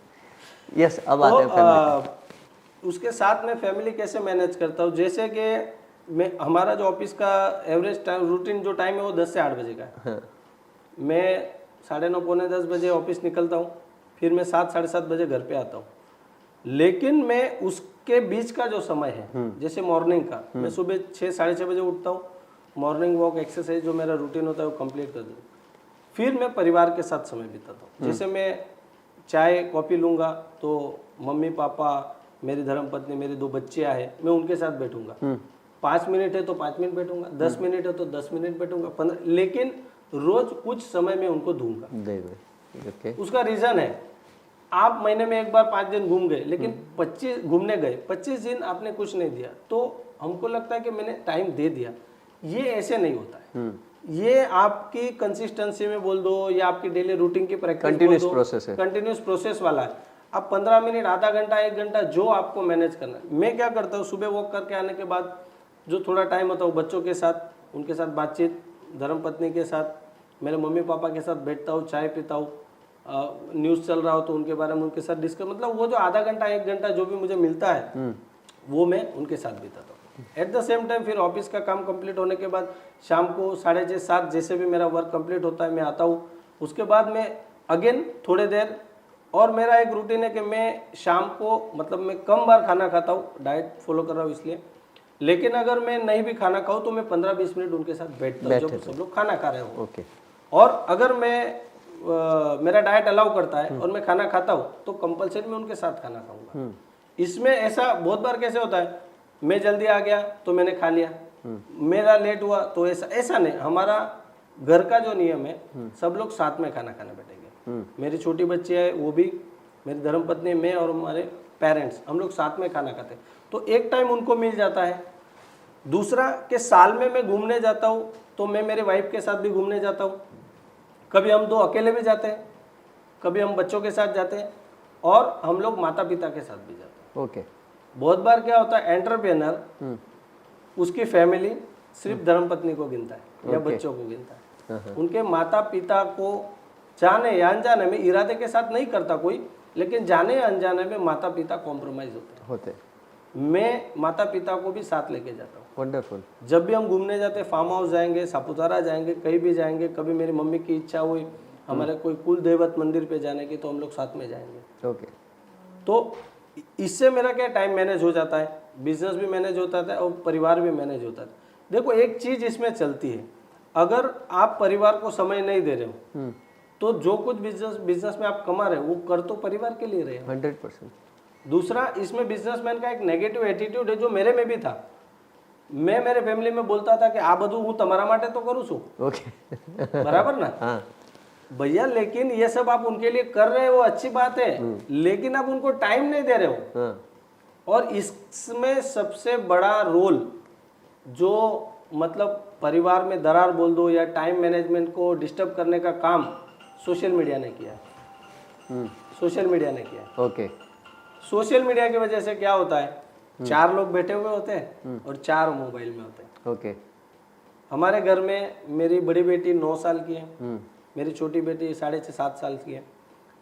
यस, अब आते हैं फैमिली। उसके साथ में फैमिली कैसे मैनेज करता हूँ, जैसे कि हमारा जो ऑफिस का एवरेज टाइम रूटीन जो टाइम है वो 10 से 8 बजे का है। हाँ। मैं 9:30 पौने 10 बजे ऑफिस निकलता हूँ, फिर मैं 7 साढ़े 7 बजे घर पे आता हूँ। लेकिन मैं उसके बीच का जो समय है, जैसे मॉर्निंग का, मैं सुबह 6 साढ़े 6 बजे उठता हूँ, मॉर्निंग वॉक एक्सरसाइज जो मेरा रूटीन होता है वो कंप्लीट कर देता हूँ। फिर मैं परिवार के साथ समय बिताता हूँ। जैसे मैं चाय कॉफ़ी लूँगा तो मम्मी पापा, मेरी धर्मपत्नी, मेरे 2 बच्चे आए, मैं उनके साथ बैठूंगा। 5 मिनट है तो 5 मिनट बैठूंगा, 10 मिनट है तो 10 मिनट बैठूंगा, 15, लेकिन रोज कुछ समय में उनको दूंगा। उसका रीजन है, आप महीने में एक बार 5 दिन घूम गए, लेकिन 25 घूमने गए, 25 दिन आपने कुछ नहीं दिया, तो हमको लगता है कि मैंने टाइम दे दिया। ये ऐसे नहीं होता है। ये आपकी कंसिस्टेंसी में बोल दो या आपकी डेली रूटीन की प्रैक्टिस, कंटिन्यूस प्रोसेस है, कंटिन्यूस प्रोसेस वाला है। आप 15 मिनट, आधा घंटा, 1 घंटा जो आपको मैनेज करना है। मैं क्या करता हूँ, सुबह वॉक करके आने के बाद जो थोड़ा टाइम होता है बच्चों के साथ, उनके साथ बातचीत, धर्मपत्नी के साथ, मेरे मम्मी पापा के साथ बैठता हूँ, चाय पीता हूँ, न्यूज़ चल रहा हो तो उनके बारे में उनके साथ डिस्कस, मतलब वो जो आधा घंटा 1 घंटा जो भी मुझे मिलता है वो मैं उनके साथ बिताता हूँ। एट द सेम टाइम फिर ऑफिस का काम कंप्लीट होने के बाद शाम को 6:30 7 जैसे भी मेरा वर्क कंप्लीट होता है मैं आता हूँ। उसके बाद मैं अगेन थोड़ी देर, और मेरा एक रूटीन है कि मैं शाम को, मतलब मैं कम बार खाना खाता हूँ, डाइट फॉलो कर रहा हूँ इसलिए, लेकिन अगर मैं नहीं भी खाना खाऊँ तो मैं 15-20 मिनट उनके साथ बैठता हूँ जब सब लोग खाना खा रहे हो। ओके। और अगर मैं मेरा डाइट अलाउ करता है और मैं खाना खाता हूँ तो कंपलसरी मैं उनके साथ खाना खाऊंगा। इसमें ऐसा बहुत बार कैसे होता है, मैं जल्दी आ गया तो मैंने खा लिया, मेरा लेट हुआ तो ऐसा नहीं। हमारा घर का जो नियम है, सब लोग साथ में खाना खाने बैठेंगे। मेरी छोटी बच्ची है, वो भी, मेरी धर्मपत्नी, मैं और हमारे पेरेंट्स, हम लोग साथ में खाना खाते हैं, तो एक टाइम उनको मिल जाता है। दूसरा कि साल में मैं घूमने जाता हूँ तो मैं मेरे वाइफ के साथ भी घूमने जाता हूँ। कभी हम 2 अकेले भी जाते हैं, कभी हम बच्चों के साथ जाते हैं, और हम लोग माता पिता के साथ भी जाते हैं। ओके। बहुत बार क्या होता है, एंटरप्रेन्योर उसकी फैमिली सिर्फ धर्मपत्नी को गिनता है या बच्चों को गिनता है। उनके माता पिता को जाने या अनजाने में, इरादे के साथ नहीं करता कोई, लेकिन जाने या अनजाने में माता पिता कॉम्प्रोमाइज होते हैं। मैं माता पिता को भी साथ लेके जाता हूँ। वंडरफुल। जब भी हम घूमने जाते हैं, फार्म हाउस जाएंगे, सापुतारा जाएंगे, कहीं भी जाएंगे, कभी मेरी मम्मी की इच्छा हुई हमारे कोई कुल देवत मंदिर पे जाने की तो हम लोग साथ में जाएंगे। ओके। तो इससे मेरा क्या टाइम मैनेज हो जाता है, बिजनेस भी मैनेज होता है और परिवार भी मैनेज होता है। देखो एक चीज़ इसमें चलती है, अगर आप परिवार को समय नहीं दे रहे हो तो जो कुछ बिजनेस में आप कमा रहे हो वो कर तो परिवार के लिए रहे हो। 100%। दूसरा, इसमें बिजनेसमैन का एक नेगेटिव एटीट्यूड है जो मेरे में भी था। मैं मेरे फैमिली में बोलता था कि आ બધું હું તમારા માટે તો કરું છું, ओके। बराबर ना? हाँ भैया, लेकिन ये सब आप उनके लिए कर रहे हो, अच्छी बात है, लेकिन आप उनको टाइम नहीं दे रहे हो। हाँ और इसमें सबसे बड़ा रोल जो मतलब परिवार में दरार बोल दो या टाइम मैनेजमेंट को डिस्टर्ब करने का काम सोशल मीडिया ने किया है। सोशल मीडिया ने किया है। ओके। सोशल मीडिया की वजह से क्या होता है, 4 लोग बैठे हुए होते हैं और 4 मोबाइल में होते हैं। ओके। हमारे घर में मेरी बड़ी बेटी 9 साल की है, मेरी छोटी बेटी 6.5-7 साल की है।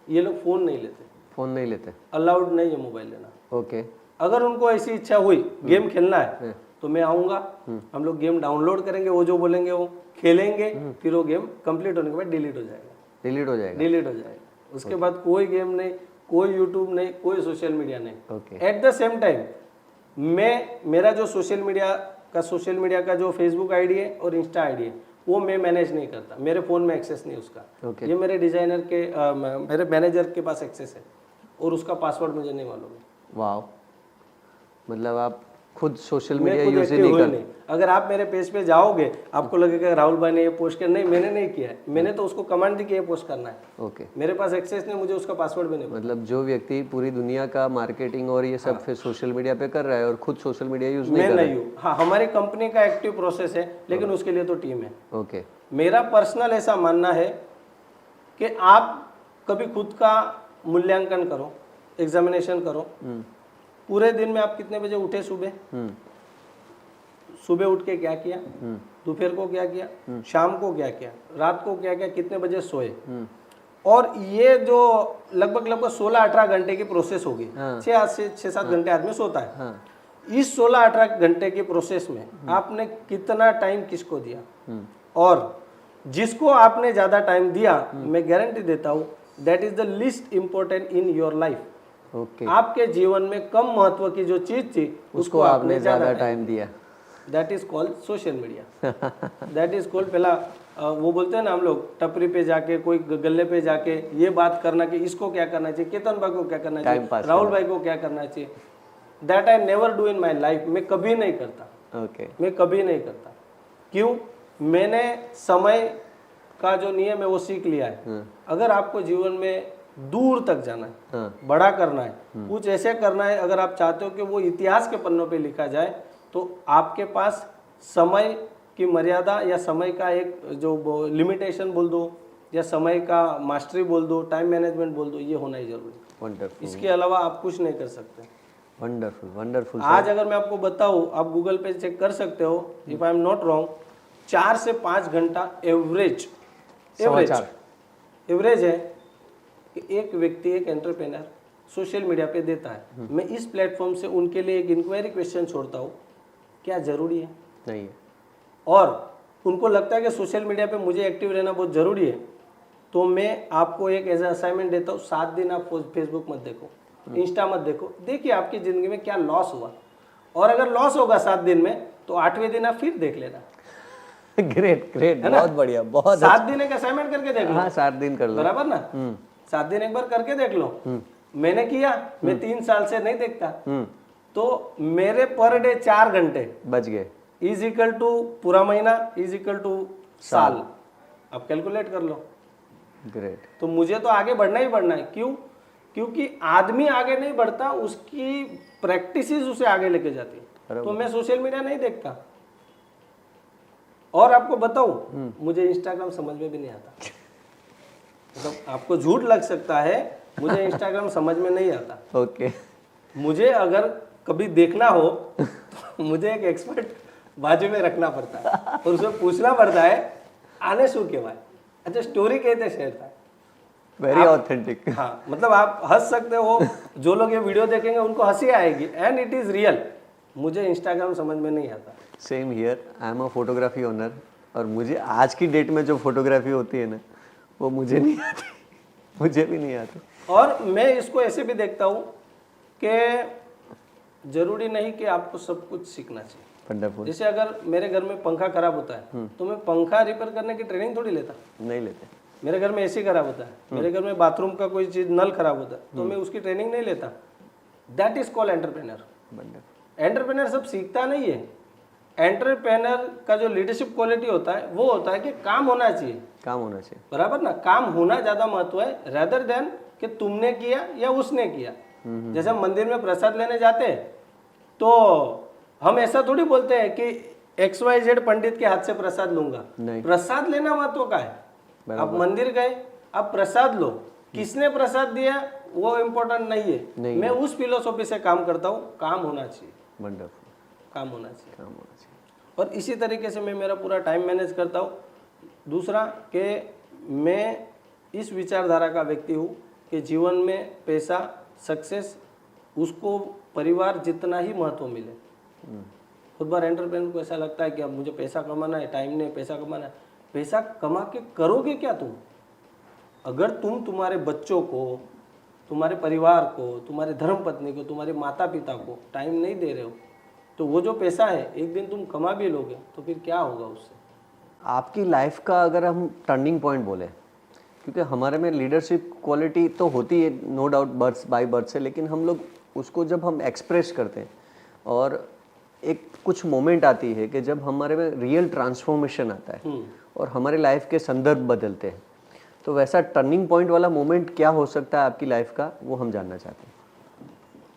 ये लोग फ़ोन नहीं लेते, फ़ोन नहीं लेते। अलाउड नहीं है मोबाइल लेना। ओके। अगर उनको ऐसी इच्छा हुई गेम खेलना है तो मैं आऊँगा, हम लोग गेम डाउनलोड करेंगे, वो जो बोलेंगे वो खेलेंगे, फिर वो गेम कंप्लीट होने के बाद डिलीट हो जाएगा। डिलीट हो जाएगा। डिलीट हो जाएगा। उसके बाद कोई गेम नहीं, कोई यूट्यूब नहीं, कोई सोशल मीडिया नहीं। Okay. At the same time मेरा जो सोशल मीडिया का जो फेसबुक आईडी है और इंस्टा आईडी है वो मैं मैनेज नहीं करता, मेरे फ़ोन में एक्सेस नहीं उसका। ओके। ये मेरे डिज़ाइनर के मेरे मैनेजर के पास एक्सेस है और उसका पासवर्ड मुझे नहीं मालूम है। वाह, मतलब आप खुद सोशल मैं मीडिया खुद यूज ही एक्टिव नहीं हुई करते। नहीं। अगर आप मेरे पेज पे जाओगे आपको लगेगा राहुल भाई ने ये पोस्ट किया, नहीं मैंने नहीं किया है, मैंने तो उसको कमांड दी कि ये पोस्ट करना है। ओके। मेरे पास एक्सेस नहीं, मुझे उसका पासवर्ड भी नहीं पता। मतलब जो व्यक्ति पूरी दुनिया का मार्केटिंग और ये सब फिर सोशल मीडिया पे कर रहा है और खुद सोशल मीडिया यूज नहीं मैं कर रहा नहीं हूँ। हाँ, हमारी कंपनी का एक्टिव प्रोसेस है, लेकिन उसके लिए तो टीम है। है। ओके। मेरा पर्सनल ऐसा मानना है कि आप कभी खुद का मूल्यांकन करो, एग्जामिनेशन करो। पूरे दिन में आप कितने बजे उठे सुबह उठ के क्या किया, दोपहर को क्या किया, शाम को क्या किया, रात को क्या किया, कितने बजे सोए। और ये जो लगभग 16-18 घंटे की प्रोसेस होगी, 6 से 7 घंटे आदमी सोता है। इस 16-18 घंटे की प्रोसेस में आपने कितना टाइम किसको दिया, और जिसको आपने ज़्यादा टाइम दिया, मैं गारंटी देता हूँ that is the least important in your life. Okay. आपके जीवन में कम महत्व की जो चीज थी उसको आपने ज़्यादा टाइम दिया। That is called social media. That is called, पहला वो बोलते हैं ना हम लोग, टपरी पे जाके कोई गले पे जाके ये बात करना कि इसको क्या करना चाहिए, केतन भाई को क्या करना चाहिए, राहुल भाई को क्या करना चाहिए। That I never do in my life. मैं कभी नहीं करता। ओके। मैं कभी नहीं करता। क्यों? मैंने समय का जो नियम है वो सीख लिया है। अगर आपको जीवन में दूर तक जाना है, बड़ा करना है, कुछ ऐसे करना है, अगर आप चाहते हो कि वो इतिहास के पन्नों पे लिखा जाए, तो आपके पास समय की मर्यादा या समय का एक जो लिमिटेशन बोल दो या समय का मास्टरी बोल दो, टाइम मैनेजमेंट बोल दो, ये होना ही जरूरी है। वंडरफुल। इसके अलावा आप कुछ नहीं कर सकते। Wonderful wonderful. आज अगर मैं आपको बताऊं, आप गूगल पे चेक कर सकते हो, if I am not wrong, 4 से 5 घंटा एवरेज है कि एक व्यक्ति, एक एंटरप्रेन्योर सोशल मीडिया पे देता है। मैं इस प्लेटफॉर्म से उनके लिए एक इंक्वायरी क्वेश्चन छोड़ता हूँ, क्या जरूरी है? नहीं है। और उनको लगता है कि सोशल मीडिया पे मुझे एक्टिव रहना बहुत ज़रूरी है, तो मैं आपको एक एज असाइनमेंट देता हूँ, 7 दिन आप फेसबुक मत देखो, इंस्टा मत देखो, देखिए आपकी ज़िंदगी में क्या लॉस हुआ। और अगर लॉस होगा 7 दिन में, तो 8वें दिन आप फिर देख लेना। ग्रेट ग्रेट, बहुत बढ़िया, बहुत 7 दिन एक असाइनमेंट करके देख लो। हाँ, 7 दिन कर लो, बराबर ना? 7 दिन एक बार करके देख लो। मैंने किया, मैं 3 साल से नहीं देखता, तो मेरे पर डे 4 घंटे बच गए, इज इक्वल टू पूरा महीना इज इक्वल टू साल। आप कैलकुलेट कर लो। ग्रेट। तो मुझे तो आगे बढ़ना ही बढ़ना है। क्यों? क्योंकि आदमी आगे नहीं बढ़ता, उसकी प्रैक्टिसेस उसे आगे लेके जाती है। तो मैं सोशल मीडिया नहीं देखता। और आपको बताऊं, मुझे इंस्टाग्राम समझ में भी नहीं आता। मतलब आपको झूठ लग सकता है, मुझे इंस्टाग्राम समझ में नहीं आता। ओके। मुझे अगर कभी देखना हो तो मुझे एक एक्सपर्ट बाजू में रखना पड़ता है और उससे पूछना पड़ता है आने शू केवाय, अच्छा स्टोरी कहते शेयर था, वेरी ऑथेंटिक। हाँ, मतलब आप हंस सकते हो, जो लोग ये वीडियो देखेंगे उनको हंसी आएगी, एंड इट इज रियल। मुझे इंस्टाग्राम समझ में नहीं आता। Same here, I am a photography owner, और मुझे आज की डेट में जो फोटोग्राफी होती है ना, वो मुझे नहीं आती, मुझे भी नहीं आती। और मैं इसको ऐसे भी देखता हूँ कि जरूरी नहीं कि आपको सब कुछ सीखना चाहिए। वंडरफुल। जैसे अगर मेरे घर में पंखा खराब होता है तो मैं पंखा रिपेयर करने की ट्रेनिंग थोड़ी लेता। नहीं लेते। मेरे घर में एसी खराब होता है, मेरे घर में बाथरूम का कोई चीज नल खराब होता है तो मैं उसकी ट्रेनिंग नहीं लेता। That is called entrepreneur. Entrepreneur सब सीखता नहीं है। एंटरप्रेन्योर का जो लीडरशिप क्वालिटी होता है वो होता है कि काम होना चाहिए, काम होना चाहिए, बराबर ना। काम होना ज्यादा महत्व है रेदर देन कि तुमने किया या उसने किया। जैसे हम मंदिर में प्रसाद लेने जाते हैं तो हम ऐसा थोड़ी बोलते हैं कि XYZ पंडित के हाथ से प्रसाद लूंगा। नहीं। प्रसाद लेना महत्व का है। आप मंदिर गए, आप प्रसाद लो, किसने प्रसाद दिया वो इम्पोर्टेंट नहीं है। मैं उस फिलोसॉफी से काम करता हूँ, काम होना चाहिए। वंडरफुल। काम होना चाहिए, काम होना चाहिए। और इसी तरीके से मैं मेरा पूरा टाइम मैनेज करता हूँ। दूसरा कि मैं इस विचारधारा का व्यक्ति हूँ कि जीवन में पैसा, सक्सेस, उसको परिवार जितना ही महत्व मिले। खुद बार एंटरप्रेन्योर को ऐसा लगता है कि अब मुझे पैसा कमाना है, टाइम नहीं, पैसा कमाना है। पैसा कमा के करोगे क्या तुम? अगर तुम तुम्हारे बच्चों को, तुम्हारे परिवार को, तुम्हारे धर्मपत्नी को, तुम्हारे माता पिता को टाइम नहीं दे रहे हो तो वो जो पैसा है एक दिन तुम कमा भी लोगे तो फिर क्या होगा उससे? आपकी लाइफ का अगर हम टर्निंग पॉइंट बोले, क्योंकि हमारे में लीडरशिप क्वालिटी तो होती है no doubt birth by birth से, लेकिन हम लोग उसको जब हम एक्सप्रेस करते हैं और एक कुछ मोमेंट आती है कि जब हमारे में रियल ट्रांसफॉर्मेशन आता है और हमारे लाइफ के संदर्भ बदलते हैं, तो वैसा टर्निंग पॉइंट वाला मोमेंट क्या हो सकता है आपकी लाइफ का, वो हम जानना चाहते हैं।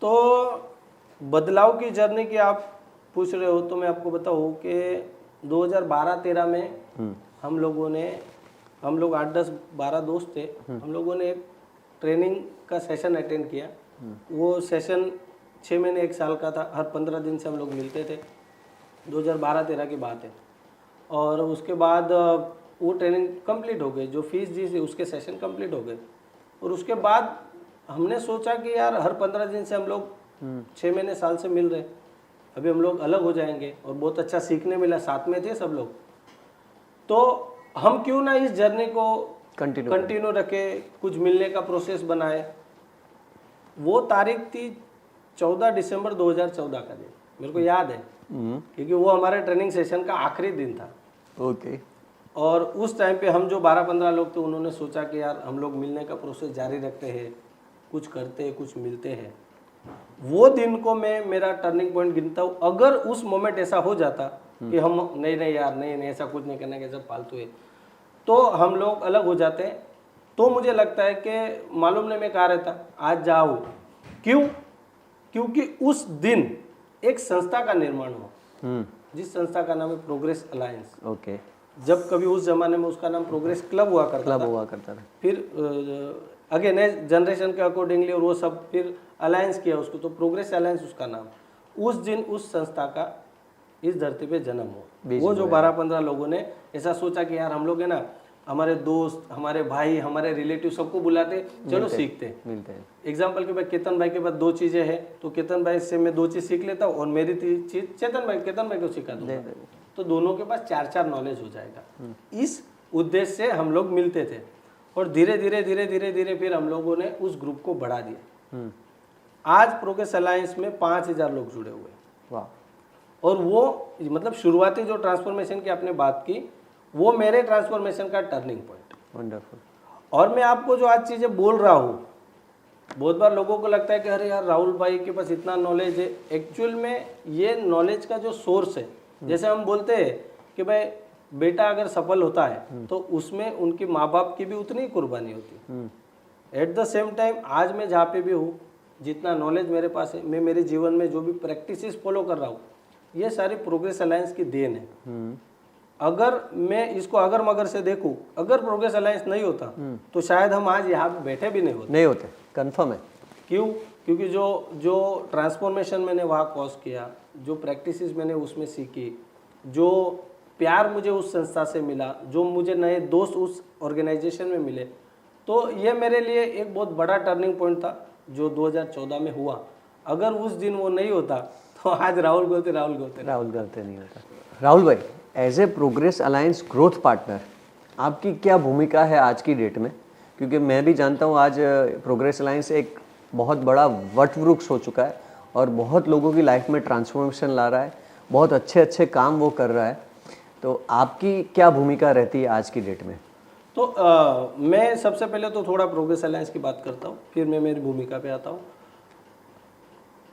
तो बदलाव की जर्नी की आप पूछ रहे हो तो मैं आपको बताऊँ कि 2012-13 में हम लोग 8-10-12 दोस्त थे, हम लोगों ने एक ट्रेनिंग का सेशन अटेंड किया। वो सेशन 6 महीने 1 साल का था, हर 15 दिन से हम लोग मिलते थे। 2012-13 की बात है। और उसके बाद वो ट्रेनिंग कंप्लीट हो गई, जो फीस दी थी उसके सेशन कंप्लीट हो गए। और उसके बाद हमने सोचा कि यार हर 15 दिन से हम लोग 6 महीने साल से मिल रहे, अभी हम लोग अलग हो जाएंगे और बहुत अच्छा सीखने मिला, साथ में थे सब लोग, तो हम क्यों ना इस जर्नी को कंटिन्यू रखे, कुछ मिलने का प्रोसेस बनाए। वो तारीख थी 14 दिसंबर 2014 का दिन, मेरे को याद है क्योंकि वो हमारे ट्रेनिंग सेशन का आखिरी दिन था। ओके। और उस टाइम पे हम जो 12-15 लोग थे उन्होंने सोचा कि यार हम लोग मिलने का प्रोसेस जारी रखते हैं, कुछ करते हैं, कुछ मिलते हैं। वो दिन को मैं मेरा टर्निंग पॉइंट गिनता हूँ। अगर उस मोमेंट ऐसा हो जाता कि हम नहीं यार नहीं ऐसा कुछ नहीं करना, कैसा फालतू है, तो हम लोग अलग हो जाते हैं। तो मुझे लगता है कि मालूम नहीं मैं कहाँ रहता, आज जाऊँ क्यों? क्योंकि उस दिन एक संस्था का निर्माण हुआ, जिस संस्था का नाम है प्रोग्रेस अलायंस। ओके। जब कभी उस जमाने में उसका नाम प्रोग्रेस क्लब हुआ करता था। फिर अगेन नए जनरेशन के अकॉर्डिंगली और वो सब फिर अलायंस किया उसको, तो प्रोग्रेस अलायंस उसका नाम। उस दिन उस संस्था का इस धरती पे जन्म हुआ। वो जो 12-15 लोगों ने ऐसा सोचा कि यार हम लोग है ना, हमारे दोस्त, हमारे भाई, हमारे रिलेटिव सबको बुलाते, चलो सीखते मिलते हैं। एग्जाम्पल के बाद केतन भाई के पास 2 चीज़ें हैं तो केतन भाई से मैं 2 चीज़ सीख लेता हूँ और मेरी चीज़ केतन भाई को सिखा दूंगा, तो दोनों के पास 4-4 नॉलेज हो जाएगा। इस उद्देश्य से हम लोग मिलते थे और धीरे धीरे फिर हम लोगों ने उस ग्रुप को बढ़ा दिया। आज प्रोग्रेस अलायंस में 5000 लोग जुड़े हुए हैं। वाह। और वो मतलब शुरुआती जो ट्रांसफॉर्मेशन की आपने बात की, वो मेरे ट्रांसफॉर्मेशन का टर्निंग पॉइंट। वंडरफुल। और मैं आपको जो आज चीज़ें बोल रहा हूँ, बहुत बार लोगों को लगता है कि अरे यार राहुल भाई के पास इतना नॉलेज है। एक्चुअल में ये नॉलेज का जो सोर्स है, जैसे हम बोलते हैं कि भाई बेटा अगर सफल होता है तो उसमें उनके माँ बाप की भी उतनी ही कुर्बानी होती है। एट द सेम टाइम आज मैं जहाँ पे भी हूँ, जितना नॉलेज मेरे पास है, मैं मेरे जीवन में जो भी प्रैक्टिसेस फॉलो कर रहा हूँ, ये सारी प्रोग्रेस अलायंस की देन है। अगर मैं इसको अगर मगर से देखूं, अगर प्रोग्रेस अलायंस नहीं होता तो शायद हम आज यहाँ पे बैठे भी नहीं होते। कंफर्म है। क्यों? क्योंकि जो ट्रांसफॉर्मेशन मैंने वहाँ कॉज किया, जो प्रैक्टिसेस मैंने उसमें सीखी, जो प्यार मुझे उस संस्था से मिला, जो मुझे नए दोस्त उस ऑर्गेनाइजेशन में मिले, तो ये मेरे लिए एक बहुत बड़ा टर्निंग पॉइंट था जो 2014 में हुआ। अगर उस दिन वो नहीं होता तो आज राहुल गलते नहीं होता। राहुल भाई, as a progress alliance growth partner आपकी क्या भूमिका है आज की डेट में? क्योंकि मैं भी जानता हूँ आज प्रोग्रेस अलायंस एक बहुत बड़ा वट वृक्ष हो चुका है और बहुत लोगों की लाइफ में ट्रांसफॉर्मेशन ला रहा है बहुत अच्छे अच्छे काम वो कर रहा है। तो आपकी क्या भूमिका रहती है आज की डेट में? तो मैं सबसे पहले तो थोड़ा प्रोग्रेस अलायंस की बात करता हूँ, फिर मैं मेरी भूमिका पे आता हूँ।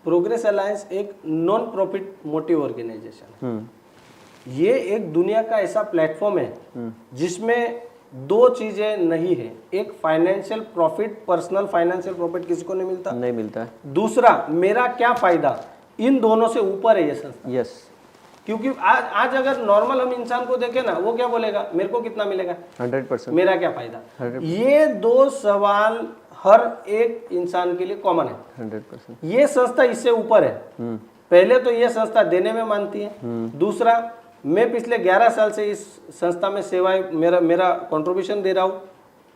प्रोग्रेस अलायंस एक नॉन प्रॉफिट मोटिव ऑर्गेनाइजेशन है। ये एक दुनिया का ऐसा प्लेटफॉर्म है जिसमें दो चीजें नहीं है। एक financial profit, personal financial profit किसी को नहीं मिलता, नहीं मिलता है। दूसरा मेरा क्या फायदा, इन दोनों से ऊपर है ये संस्था। यस। क्योंकि आज अगर नॉर्मल हम इंसान को देखें ना, वो क्या बोलेगा, मेरे को कितना मिलेगा, 100%। मेरा क्या फायदा। ये दो सवाल हर एक इंसान के लिए कॉमन है। 100%। ये संस्था इससे ऊपर है। पहले तो ये संस्था देने में मानती है, दूसरा मैं पिछले 11 साल से इस संस्था में सेवाएं, मेरा कंट्रीब्यूशन दे रहा हूँ।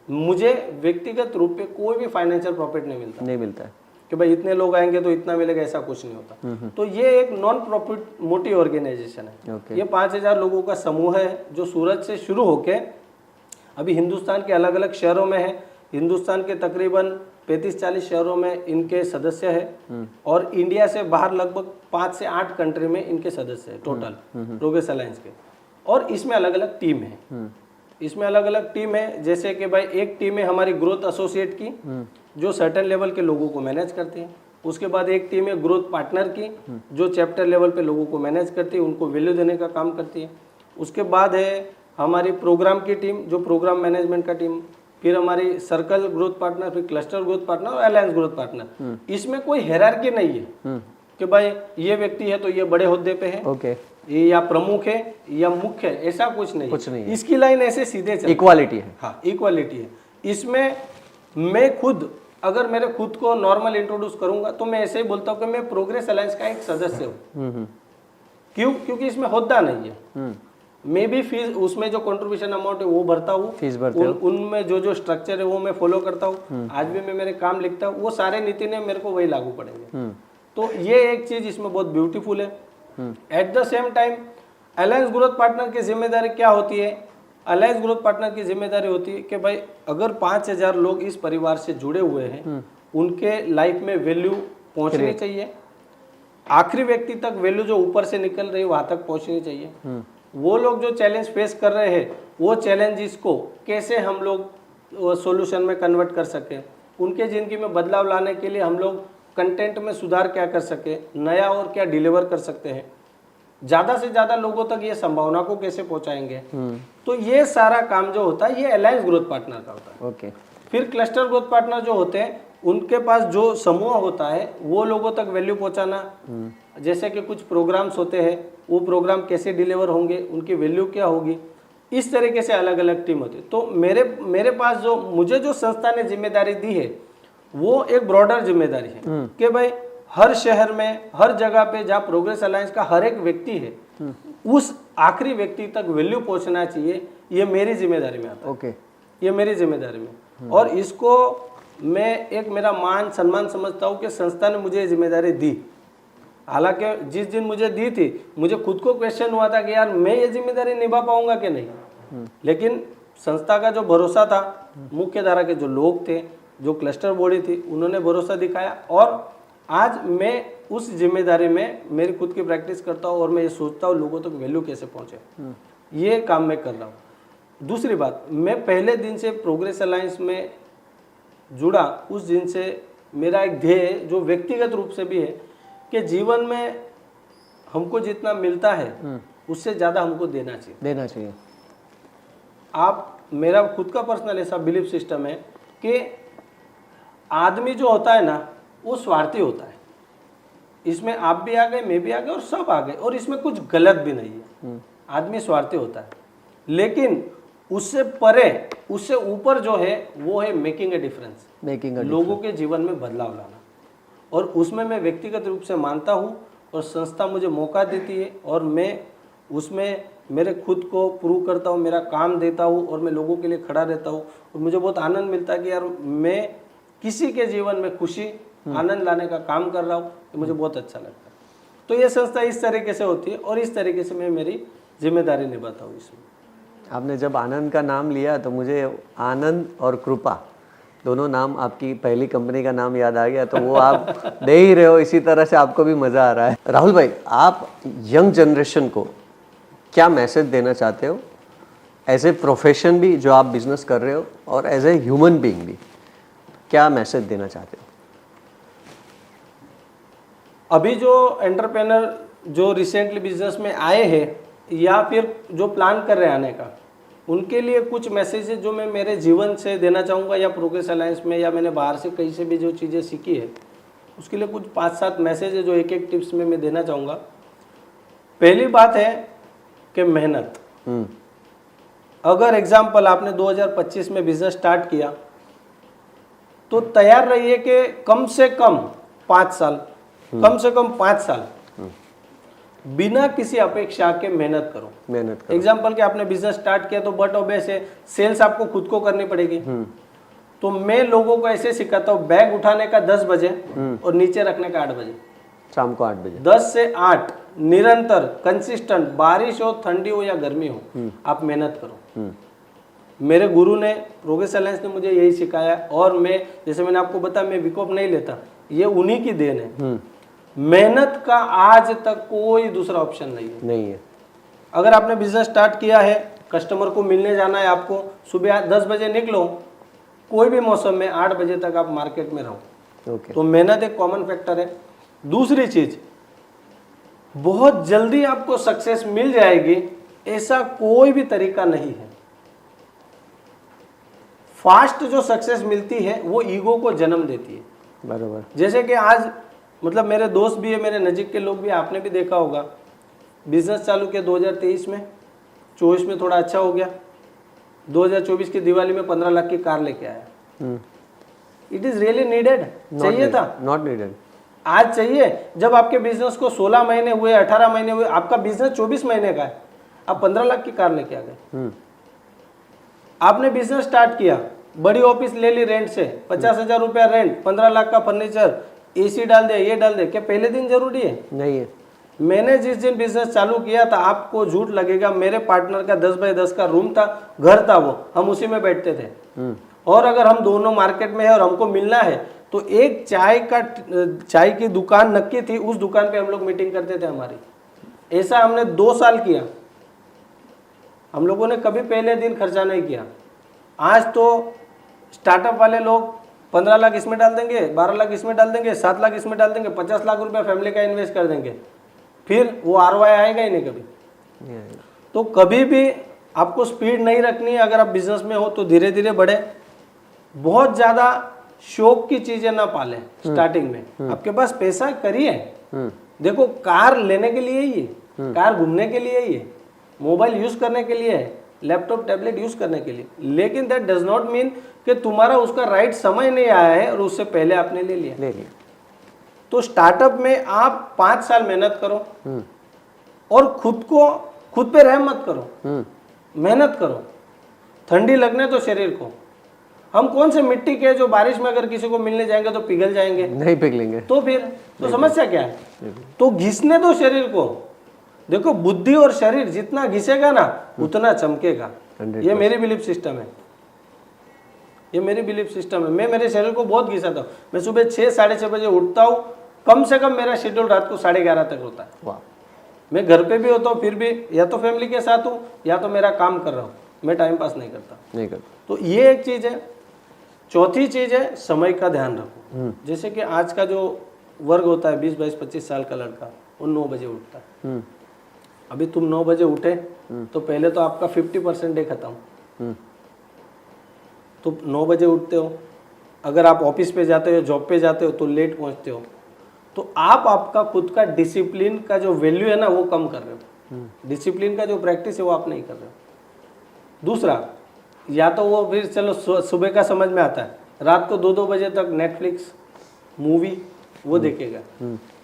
मुझे व्यक्तिगत रूप पे कोई भी फाइनेंशियल प्रॉफिट नहीं मिलता है कि भाई इतने लोग आएंगे तो इतना मिलेगा, ऐसा कुछ नहीं होता। तो ये एक नॉन प्रॉफिट मोटिव ऑर्गेनाइजेशन है। ये 5000 लोगों का समूह है जो सूरत से शुरू होके अभी हिंदुस्तान के अलग अलग शहरों में है। हिंदुस्तान के तकरीबन 35-40 शहरों में इनके सदस्य है और इंडिया से बाहर लगभग 5 से 8 कंट्री में इनके सदस्य है टोटल प्रोग्रेस अलायंस के। और इसमें अलग अलग टीम है। जैसे कि भाई एक टीम है हमारी ग्रोथ एसोसिएट की, जो सर्टेन लेवल के लोगों को मैनेज करती है। उसके बाद एक टीम है ग्रोथ पार्टनर की, जो चैप्टर लेवल पे लोगों को मैनेज करती है, उनको वैल्यू देने का काम करती है। उसके बाद है हमारी प्रोग्राम की टीम, जो प्रोग्राम मैनेजमेंट का टीम। फिर हमारी सर्कल ग्रोथ पार्टनर, फिर क्लस्टर ग्रोथ पार्टनर और अलायंस ग्रोथ पार्टनर। इसमें कोई हायरार्की नहीं है कि भाई ये व्यक्ति है तो ये बड़े ओहदे पे है, ओके, ये या प्रमुख है या मुख्य है, ऐसा कुछ नहीं है। इसकी लाइन ऐसे सीधे चलती है। इक्वालिटी है। हाँ, इक्वालिटी है। इसमें मैं खुद, अगर मेरे खुद को नॉर्मल इंट्रोड्यूस करूंगा तो मैं ऐसे ही बोलता हूँ कि मैं प्रोग्रेस अलायंस का एक सदस्य हूँ। क्यों? क्योंकि इसमें होद्दा नहीं है। मैं भी फीस, उसमें जो कंट्रीब्यूशन अमाउंट है वो भरता हूँ, फीस भरते हो। उनमें जो स्ट्रक्चर है वो मैं फॉलो करता हूँ। आज भी मैं मेरे काम लिखता हूँ, वो सारे नीति ने मेरे को वही लागू पड़ेंगे। तो ये एक चीज इसमें बहुत ब्यूटीफुल है। At the same time alliance growth partner की जिम्मेदारी क्या होती है? अलायंस ग्रोथ पार्टनर की जिम्मेदारी होती है कि भाई अगर 5000 लोग इस परिवार से जुड़े हुए हैं, उनके लाइफ में वैल्यू पहुंचनी चाहिए। आखिरी व्यक्ति तक वैल्यू जो ऊपर से निकल रही है वहां तक पहुंचनी चाहिए। वो लोग जो चैलेंज फेस कर रहे हैं, वो चैलेंजेस को कैसे हम लोग सॉल्यूशन में कन्वर्ट कर सके, उनके जिंदगी में बदलाव लाने के लिए हम लोग कंटेंट में सुधार क्या कर सके, नया और क्या डिलीवर कर सकते हैं, ज्यादा से ज्यादा लोगों तक ये संभावना को कैसे पहुंचाएंगे। तो ये सारा काम जो होता है ये अलायंस ग्रोथ पार्टनर का होता है। ओके। फिर क्लस्टर ग्रोथ पार्टनर जो होते हैं, उनके पास जो समूह होता है वो लोगों तक वैल्यू पहुंचाना। जैसे कि कुछ प्रोग्राम्स होते हैं, वो प्रोग्राम कैसे डिलीवर होंगे, उनकी वैल्यू क्या होगी, इस तरीके से अलग अलग टीम होती है। तो मेरे पास जो, मुझे जो संस्था ने जिम्मेदारी दी है वो एक ब्रॉडर जिम्मेदारी है कि भाई हर शहर में, हर जगह पे जहाँ प्रोग्रेस अलायंस का हर एक व्यक्ति है, उस आखिरी व्यक्ति तक वैल्यू पहुंचना चाहिए। ये मेरी जिम्मेदारी में आता है। ओके। ये मेरी जिम्मेदारी में, और इसको मैं एक मेरा मान सम्मान समझता हूँ कि संस्था ने मुझे ये जिम्मेदारी दी। हालांकि जिस दिन मुझे दी थी, मुझे खुद को क्वेश्चन हुआ था कि यार मैं ये जिम्मेदारी निभा पाऊंगा कि नहीं। लेकिन संस्था का जो भरोसा था, मुख्य धारा के जो लोग थे, जो क्लस्टर बॉडी थी, उन्होंने भरोसा दिखाया। और आज मैं उस जिम्मेदारी में मेरी खुद की प्रैक्टिस करता हूँ और मैं ये सोचता हूँ लोगों तक वैल्यू कैसे पहुँचे। ये काम मैं कर रहा हूँ। दूसरी बात, मैं पहले दिन से प्रोग्रेस अलायंस में जुड़ा, उस दिन से मेरा एक ध्येय जो व्यक्तिगत रूप से भी है कि जीवन में हमको जितना मिलता है उससे ज़्यादा हमको देना चाहिए। आप, मेरा खुद का पर्सनल ऐसा बिलीफ सिस्टम है कि आदमी जो होता है ना वो स्वार्थी होता है। इसमें आप भी आ गए, मैं भी आ गए और सब आ गए, और इसमें कुछ गलत भी नहीं है। आदमी स्वार्थी होता है, लेकिन उससे परे, उससे ऊपर जो है वो है मेकिंग ए डिफरेंस, लोगों के जीवन में बदलाव लाना। और उसमें मैं व्यक्तिगत रूप से मानता हूँ और संस्था मुझे मौका देती है और मैं उसमें मेरे खुद को प्रूव करता हूँ, मेरा काम देता हूँ और मैं लोगों के लिए खड़ा रहता हूँ। और मुझे बहुत आनंद मिलता है कि यार मैं किसी के जीवन में खुशी, आनंद लाने का काम कर रहा हूँ, तो मुझे बहुत अच्छा लगता है। तो ये संस्था इस तरीके से होती है और इस तरीके से मैं मेरी जिम्मेदारी निभाता हूँ इसमें। आपने जब आनंद का नाम लिया तो मुझे आनंद और कृपा, दोनों नाम, आपकी पहली कंपनी का नाम याद आ गया, तो वो आप दे ही रहे हो, इसी तरह से आपको भी मज़ा आ रहा है। राहुल भाई, आप यंग जनरेशन को क्या मैसेज देना चाहते हो, एज ए प्रोफेशन भी जो आप बिजनेस कर रहे हो और एज ए ह्यूमन बीइंग भी, क्या मैसेज देना चाहते हो? अभी जो एंटरप्रेनर जो रिसेंटली बिजनेस में आए हैं या फिर जो प्लान कर रहे हैं आने का, उनके लिए कुछ मैसेज जो मैं मेरे जीवन से देना चाहूँगा या प्रोग्रेस अलायंस में या मैंने बाहर से कहीं से भी जो चीज़ें सीखी है, उसके लिए कुछ 5-7 मैसेज है जो एक एक टिप्स में मैं देना चाहूँगा। पहली बात है कि मेहनत। अगर एग्जाम्पल आपने 2025 में बिजनेस स्टार्ट किया तो तैयार रहिए कि कम से कम 5 साल, कम से कम 5 साल बिना किसी अपेक्षा के मेहनत करो। एग्जाम्पल के आपने बिजनेस स्टार्ट किया तो बट ऑब्वियस है सेल्स आपको खुद को करनी पड़ेगी। तो मैं लोगों को ऐसे सिखाता हूँ, बैग उठाने का 10 बजे और नीचे रखने का 8 बजे, शाम को 8 बजे, 10 से 8 निरंतर कंसिस्टेंट, बारिश हो, ठंडी हो या गर्मी हो, आप मेहनत करो। मेरे गुरु ने, प्रोग्रेस अलायंस ने मुझे यही सिखाया और मैं, जैसे मैंने आपको बताया, मैं विकोप नहीं लेता, ये उन्हीं की देन है। मेहनत का आज तक कोई दूसरा ऑप्शन नहीं है। अगर आपने बिजनेस स्टार्ट किया है, कस्टमर को मिलने जाना है, आपको सुबह 10 बजे निकलो, कोई भी मौसम में 8 बजे तक आप मार्केट में रहो। तो मेहनत एक कॉमन फैक्टर है। दूसरी चीज, बहुत जल्दी आपको सक्सेस मिल जाएगी ऐसा कोई भी तरीका नहीं है। फास्ट जो सक्सेस मिलती है वो ईगो को जन्म देती है। बराबर। जैसे कि आज मतलब मेरे दोस्त भी है, मेरे नजीक के लोग भी, आपने भी देखा होगा, बिजनेस चालू किया 2023 में, 24 में थोड़ा अच्छा हो गया, 2024 की दिवाली में 15 लाख की कार लेके आया। It is really needed? चाहिए था? Not needed. आज चाहिए? जब आपके बिजनेस को 16 महीने हुए, 18 महीने हुए, आपका बिजनेस 24 महीने का है, आप 15 लाख की कार लेके आ गए। आपने बिजनेस स्टार्ट किया, बड़ी ऑफिस ले ली रेंट से, 50,000 रुपया रेंट, 15 लाख का फर्नीचर, एसी डाल दे, ये डाल दे, क्या पहले दिन जरूरी है? नहीं है। मैंने जिस दिन बिजनेस चालू किया था, आपको झूठ लगेगा, मेरे पार्टनर का 10 बाय 10 का रूम था, घर था, वो हम उसी में बैठते थे। और अगर हम दोनों मार्केट में है और हमको मिलना है तो एक चाय की दुकान नक्की थी, उस दुकान पे हम लोग मीटिंग करते थे हमारी। ऐसा हमने 2 साल किया। हम लोगों ने कभी पहले दिन खर्चा नहीं किया। आज तो स्टार्टअप वाले लोग 15 लाख इसमें डाल देंगे, 12 लाख इसमें डाल देंगे, 7 लाख इसमें डाल देंगे, 50 लाख रुपया फैमिली का इन्वेस्ट कर देंगे, फिर वो ROI आएगा ही नहीं कभी। तो कभी भी आपको स्पीड नहीं रखनी है। अगर आप बिजनेस में हो तो धीरे धीरे बढ़े। बहुत ज़्यादा शौक की चीज़ें ना पालें स्टार्टिंग में। आपके पास पैसा करिए। देखो, कार लेने के लिए ही है, कार घूमने के लिए ही है, मोबाइल यूज़ करने के लिए है, लैपटॉप टैबलेट यूज़ करने के लिए, लेकिन दैट डज नॉट मीन कि तुम्हारा उसका राइट समय नहीं आया है और उससे पहले आपने ले लिया। तो स्टार्टअप में आप 5 साल मेहनत करो और खुद पे रहम मत करो, मेहनत करो। ठंडी लगने तो शरीर को, हम कौन से मिट्टी के जो बारिश में अगर किसी को मिलने जाएंगे तो पिघल जाएंगे? नहीं पिघलेंगे। तो फिर तो समस्या क्या है? तो घिसने दो शरीर को। देखो, बुद्धि और शरीर जितना घिसेगा ना उतना चमकेगा। ये मेरी बिलीफ सिस्टम है, ये मेरी बिलीफ सिस्टम है। मैं मेरे शरीर को बहुत घिसाता हूँ। मैं सुबह 6 साढ़े 6 बजे उठता हूँ, कम से कम मेरा शेड्यूल रात को 11:30 तक होता है। वाह। मैं घर पे भी होता हूँ, फिर भी या तो फैमिली के साथ हूँ या तो मेरा काम कर रहा हूँ, मैं टाइम पास नहीं करता। तो ये एक चीज़ है। चौथी चीज़ है, समय का ध्यान रखो। जैसे कि आज का जो वर्ग होता है 20, 22, 25 साल का लड़का, वो 9 बजे उठता है। अभी तुम 9 बजे उठे तो पहले तो आपका 50% डे खत्म। तो 9 बजे उठते हो, अगर आप ऑफिस पे जाते हो, जॉब पे जाते हो तो लेट पहुंचते हो, तो आप आपका खुद का डिसिप्लिन का जो वैल्यू है ना वो कम कर रहे हो। डिसिप्लिन का जो प्रैक्टिस है वो आप नहीं कर रहे हो। दूसरा, या तो वो फिर चलो सुबह का समझ में आता है, रात को 2-2 बजे तक नेटफ्लिक्स मूवी वो देखेगा।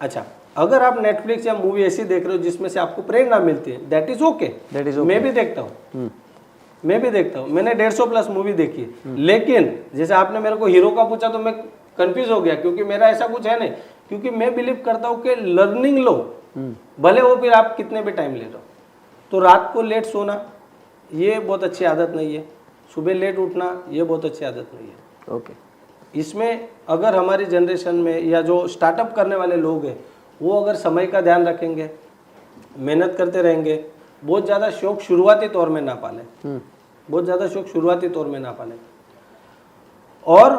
अच्छा, अगर आप नेटफ्लिक्स या मूवी ऐसी देख रहे हो जिसमें से आपको प्रेरणा मिलती है, दैट इज ओके। मैं भी देखता हूँ, मैंने 150+ मूवी देखी है। लेकिन जैसे आपने मेरे को हीरो का पूछा तो मैं कंफ्यूज हो गया, क्योंकि मेरा ऐसा कुछ है नहीं। क्योंकि मैं बिलीव करता हूँ कि लर्निंग लो, भले वो फिर आप कितने भी टाइम ले लो। तो रात को लेट सोना ये बहुत अच्छी आदत नहीं है, सुबह लेट उठना ये बहुत अच्छी आदत नहीं है। ओके। इसमें अगर हमारी जनरेशन में या जो स्टार्टअप करने वाले लोग हैं वो अगर समय का ध्यान रखेंगे, मेहनत करते रहेंगे, बहुत ज़्यादा शौक शुरुआती तौर में ना पालें, बहुत ज़्यादा शौक शुरुआती तौर में ना पालें, और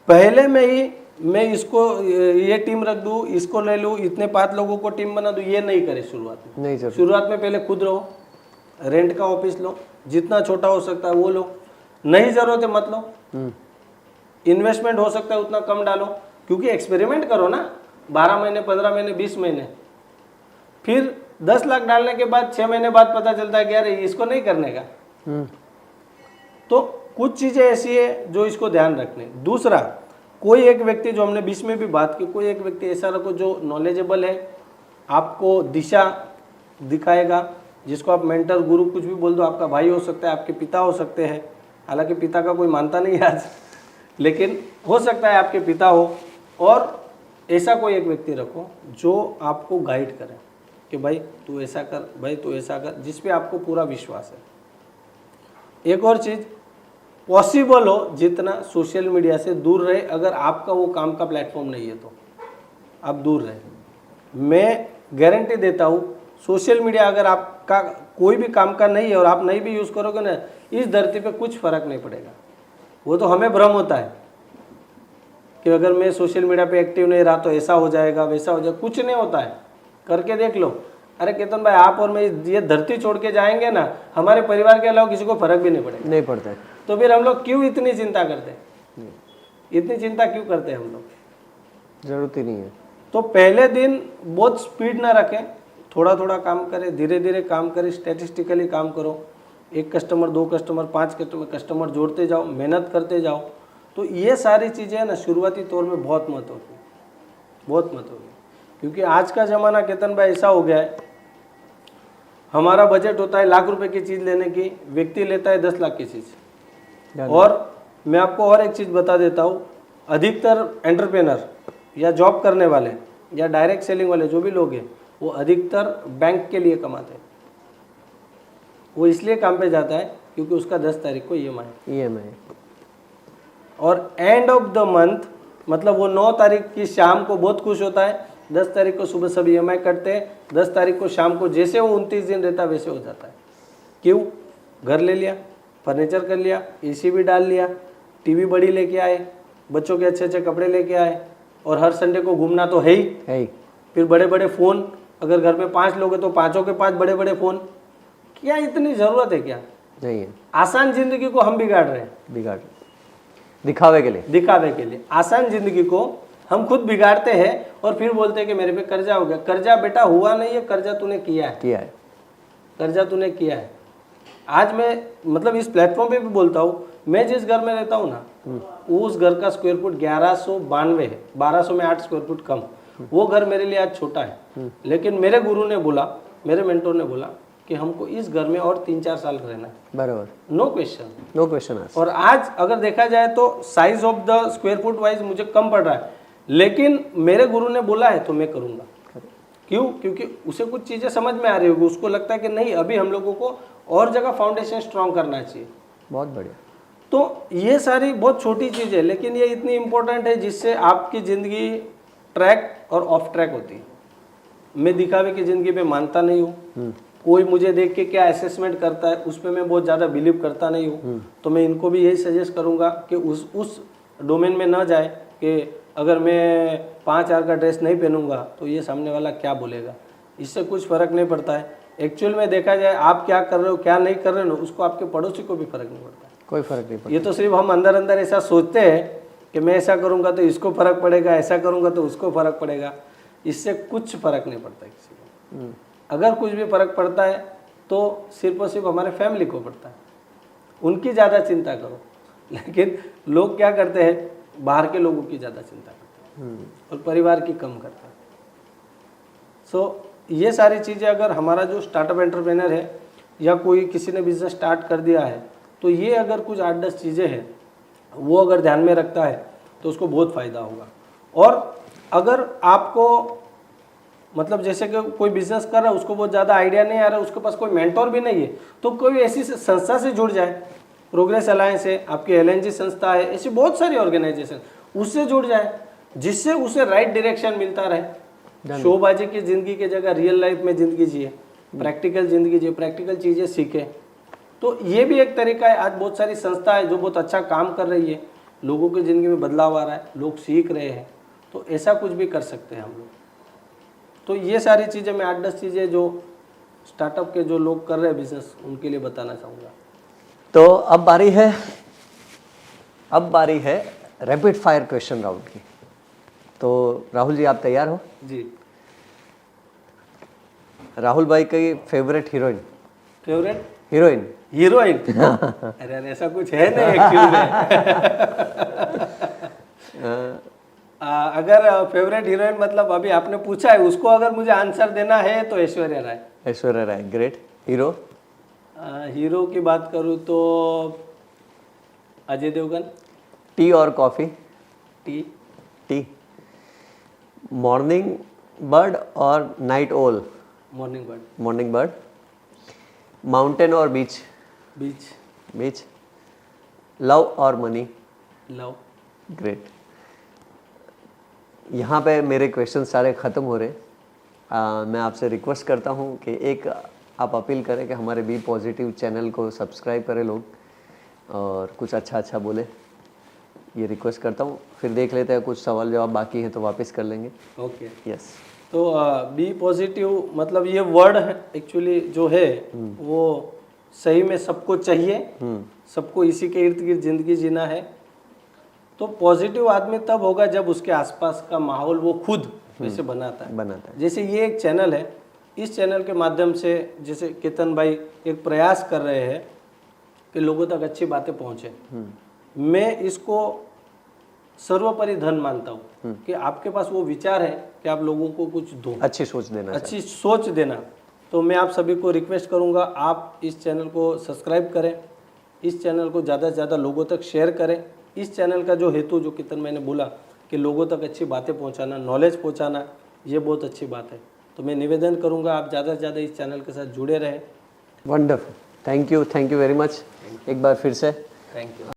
पहले में ही मैं इसको ये टीम रख दूँ, इसको ले लूँ, इतने 5 लोगों को टीम बना दूँ, ये नहीं करे शुरुआत में। नहीं सर, शुरुआत में पहले खुद रहो, रेंट का ऑफिस लो, जितना छोटा हो सकता है वो लो, नहीं ज़रूरत है मत लो, इन्वेस्टमेंट हो सकता है उतना कम डालो, क्योंकि एक्सपेरिमेंट करो ना, 12 महीने, 15 महीने, 20 महीने, फिर 10 लाख डालने के बाद 6 महीने बाद पता चलता है कि यार इसको नहीं करने का। तो कुछ चीज़ें ऐसी है जो इसको ध्यान रखने। दूसरा, कोई एक व्यक्ति, जो हमने बीच में भी बात की, कोई एक व्यक्ति ऐसा रखो जो नॉलेजेबल है, आपको दिशा दिखाएगा, जिसको आप मेंटर, गुरु कुछ भी बोल दो, आपका भाई हो सकता है, आपके पिता हो सकते हैं, हालांकि पिता का कोई मानता नहीं है आज, लेकिन हो सकता है आपके पिता हो, और ऐसा कोई एक व्यक्ति रखो जो आपको गाइड करे कि भाई तू ऐसा कर, भाई तू ऐसा कर, जिस पे आपको पूरा विश्वास है। एक और चीज़, पॉसिबल हो जितना सोशल मीडिया से दूर रहे, अगर आपका वो काम का प्लेटफॉर्म नहीं है तो आप दूर रहे। मैं गारंटी देता हूँ, सोशल मीडिया अगर आपका कोई भी काम का नहीं है और आप नहीं भी यूज़ करोगे ना, इस धरती पे कुछ फ़र्क नहीं पड़ेगा। वो तो हमें भ्रम होता है कि अगर मैं सोशल मीडिया पे एक्टिव नहीं रहा तो ऐसा हो जाएगा, वैसा हो जाएगा, कुछ नहीं होता है, करके देख लो। अरे केतन भाई, आप और मैं ये धरती छोड़ के जाएंगे ना, हमारे परिवार के अलावा किसी को फर्क भी नहीं पड़ेगा, नहीं पड़ता है। तो फिर हम लोग क्यों इतनी चिंता करते हैं? इतनी चिंता क्यों करते हैं हम लोग? जरूरत ही नहीं है। तो पहले दिन बहुत स्पीड ना रखें, थोड़ा थोड़ा काम करें, धीरे धीरे काम करें, स्टैटिस्टिकली काम करो, 1 कस्टमर, 2 कस्टमर, 5 कस्टमर जोड़ते जाओ, मेहनत करते जाओ। तो ये सारी चीज़ें ना शुरुआती तौर में बहुत महत्व होती है, बहुत महत्व होती है, क्योंकि आज का ज़माना केतन भाई ऐसा हो गया है, हमारा बजट होता है लाख रुपए की चीज़ लेने की, व्यक्ति लेता है 10 लाख की चीज़। और मैं आपको और एक चीज़ बता देता हूँ, अधिकतर एंटरप्रेनर या जॉब करने वाले या डायरेक्ट सेलिंग वाले जो भी लोग हैं, वो अधिकतर बैंक के लिए कमाते हैं। वो इसलिए काम पे जाता है क्योंकि उसका 10 तारीख को EMI, और एंड ऑफ द मंथ, मतलब वो 9 तारीख की शाम को बहुत खुश होता है, 10 तारीख को सुबह सब EMI कटते हैं, 10 तारीख को शाम को जैसे वो 29 दिन रहता है वैसे हो जाता है। क्यों? घर ले लिया, फर्नीचर कर लिया, AC भी डाल लिया, TV बड़ी लेके आए, बच्चों के अच्छे अच्छे कपड़े लेके आए, और हर संडे को घूमना तो है ही। फिर बड़े बड़े फ़ोन, अगर घर में 5 लोग हैं तो 5 के 5 बड़े बड़े फ़ोन। क्या इतनी ज़रूरत है? क्या नहीं है। आसान ज़िंदगी को हम बिगाड़ रहे हैं, दिखावे के लिए आसान ज़िंदगी को हम खुद बिगाड़ते हैं, और फिर बोलते हैं कि मेरे पे कर्जा हो गया। कर्जा बेटा हुआ नहीं है, कर्जा तूने किया है, कर्जा तूने किया है। आज मैं मतलब इस प्लेटफॉर्म पे भी बोलता हूँ, मैं जिस घर में रहता हूँ ना, उस घर का स्क्वायर फुट 1192 है, 1200 में 8 स्क्वायर फुट कम। वो घर मेरे लिए आज छोटा है, लेकिन मेरे गुरु ने बोला, मेरे मेंटोर ने बोला कि हमको इस घर में और 3-4 साल रहना है, बराबर, नो क्वेश्चन। और आज अगर देखा जाए तो size of the square foot wise मुझे कम पड़ रहा है, लेकिन मेरे गुरु ने बोला है तो मैं करूँगा। क्यों? क्योंकि उसे कुछ चीज़ें समझ में आ रही होगी, उसको लगता है कि नहीं, अभी हम लोगों को और जगह फाउंडेशन स्ट्रांग करना चाहिए। बहुत बढ़िया। तो ये सारी बहुत छोटी चीज़ है, लेकिन ये इतनी इंपॉर्टेंट है जिससे आपकी ज़िंदगी ट्रैक और ऑफ ट्रैक होती है। मैं दिखावे की ज़िंदगी में मानता नहीं हूँ। कोई मुझे देख के क्या असेसमेंट करता है उस पर मैं बहुत ज़्यादा बिलीव करता नहीं हूँ। तो मैं इनको भी यही सजेस्ट करूँगा कि उस डोमेन में ना जाए कि अगर मैं 5000 का ड्रेस नहीं पहनूंगा तो ये सामने वाला क्या बोलेगा। इससे कुछ फ़र्क नहीं पड़ता है। एक्चुअल में देखा जाए आप क्या कर रहे हो क्या नहीं कर रहे हो, उसको आपके पड़ोसी को भी फ़र्क नहीं पड़ता। कोई फ़र्क नहीं पड़ता। ये तो सिर्फ हम अंदर अंदर ऐसा सोचते हैं कि मैं ऐसा करूँगा तो इसको फ़र्क पड़ेगा, ऐसा करूँगा तो उसको फ़र्क पड़ेगा। इससे कुछ फ़र्क नहीं पड़ता किसी को। अगर कुछ भी फ़र्क पड़ता है तो सिर्फ और सिर्फ हमारे फैमिली को पड़ता है, उनकी ज़्यादा चिंता करो। लेकिन लोग क्या करते हैं, बाहर के लोगों की ज़्यादा चिंता करते हैं और परिवार की कम करते हैं। सो ये सारी चीज़ें अगर हमारा जो स्टार्टअप एंटरप्रेनर है या कोई किसी ने बिजनेस स्टार्ट कर दिया है तो ये अगर कुछ 8-10 चीज़ें हैं वो अगर ध्यान में रखता है तो उसको बहुत फ़ायदा होगा। और अगर आपको मतलब जैसे कि कोई बिजनेस कर रहा है उसको बहुत ज़्यादा आइडिया नहीं आ रहा है, उसके पास कोई मेंटोर भी नहीं है, तो कोई ऐसी संस्था से जुड़ जाए, प्रोग्रेस अलायंस है, आपकी LNG संस्था है, ऐसी बहुत सारी ऑर्गेनाइजेशन, उससे जुड़ जाए जिससे उसे राइट डायरेक्शन मिलता रहे। शोबाजी की ज़िंदगी की जगह रियल लाइफ में ज़िंदगी जिए, प्रैक्टिकल ज़िंदगी जिए, प्रैक्टिकल चीज़ें सीखे। तो ये भी एक तरीका है। आज बहुत सारी संस्था है जो बहुत अच्छा काम कर रही है, लोगों की ज़िंदगी में बदलाव आ रहा है, लोग सीख रहे हैं, तो ऐसा कुछ भी कर सकते हैं हम लोग। तो ये सारी चीज़ें मैं 8-10 चीज़ें जो स्टार्टअप के जो लोग कर रहे हैं बिजनेस, उनके लिए बताना चाहूँगा। तो अब बारी है रैपिड फायर क्वेश्चन राउंड की। तो राहुल जी आप तैयार हो? जी। राहुल भाई की favourite heroine? Favourite heroine? Heroine? अरे ऐसा कुछ है नहीं एक्चुअली में। अगर फेवरेट हीरोइन मतलब अभी आपने पूछा है, उसको अगर मुझे आंसर देना है तो Aishwarya Rai. Aishwarya Rai, great. Hero? Hero की बात करूँ तो अजय देवगन। टी और coffee? T. T. Morning bird और नाइट ओल? Morning bird. Morning bird. Mountain और बीच? बीच। बीच। लव और मनी? लव। ग्रेट। यहाँ पे मेरे क्वेश्चन सारे ख़त्म हो रहे। मैं आपसे रिक्वेस्ट करता हूँ कि एक आप अपील करें कि हमारे बी पॉजिटिव चैनल को सब्सक्राइब करें लोग, और कुछ अच्छा बोले, ये रिक्वेस्ट करता हूँ। फिर देख लेते हैं, कुछ सवाल जवाब बाकी हैं तो वापस कर लेंगे। ओके। यस। तो बी पॉजिटिव मतलब ये वर्ड है एक्चुअली जो है वो सही में सबको चाहिए, सबको इसी के इर्द गिर्द जिंदगी जीना है। तो पॉजिटिव आदमी तब होगा जब उसके आसपास का माहौल वो खुद वैसे बनाता है। जैसे ये एक चैनल है, इस चैनल के माध्यम से जैसे केतन भाई एक प्रयास कर रहे हैं कि लोगों तक अच्छी बातें पहुँचे। मैं इसको सर्वोपरि धन मानता हूँ कि आपके पास वो विचार है कि आप लोगों को कुछ दो, अच्छी सोच देना, अच्छी सोच देना। तो मैं आप सभी को रिक्वेस्ट करूँगा, आप इस चैनल को सब्सक्राइब करें, इस चैनल को ज़्यादा से ज़्यादा लोगों तक शेयर करें। इस चैनल का जो हेतु जो कितन मैंने बोला कि लोगों तक अच्छी बातें पहुंचाना, नॉलेज पहुंचाना, ये बहुत अच्छी बात है। तो मैं निवेदन करूंगा आप ज़्यादा से ज़्यादा इस चैनल के साथ जुड़े रहें। Wonderful, thank you very much. एक बार फिर से थैंक यू।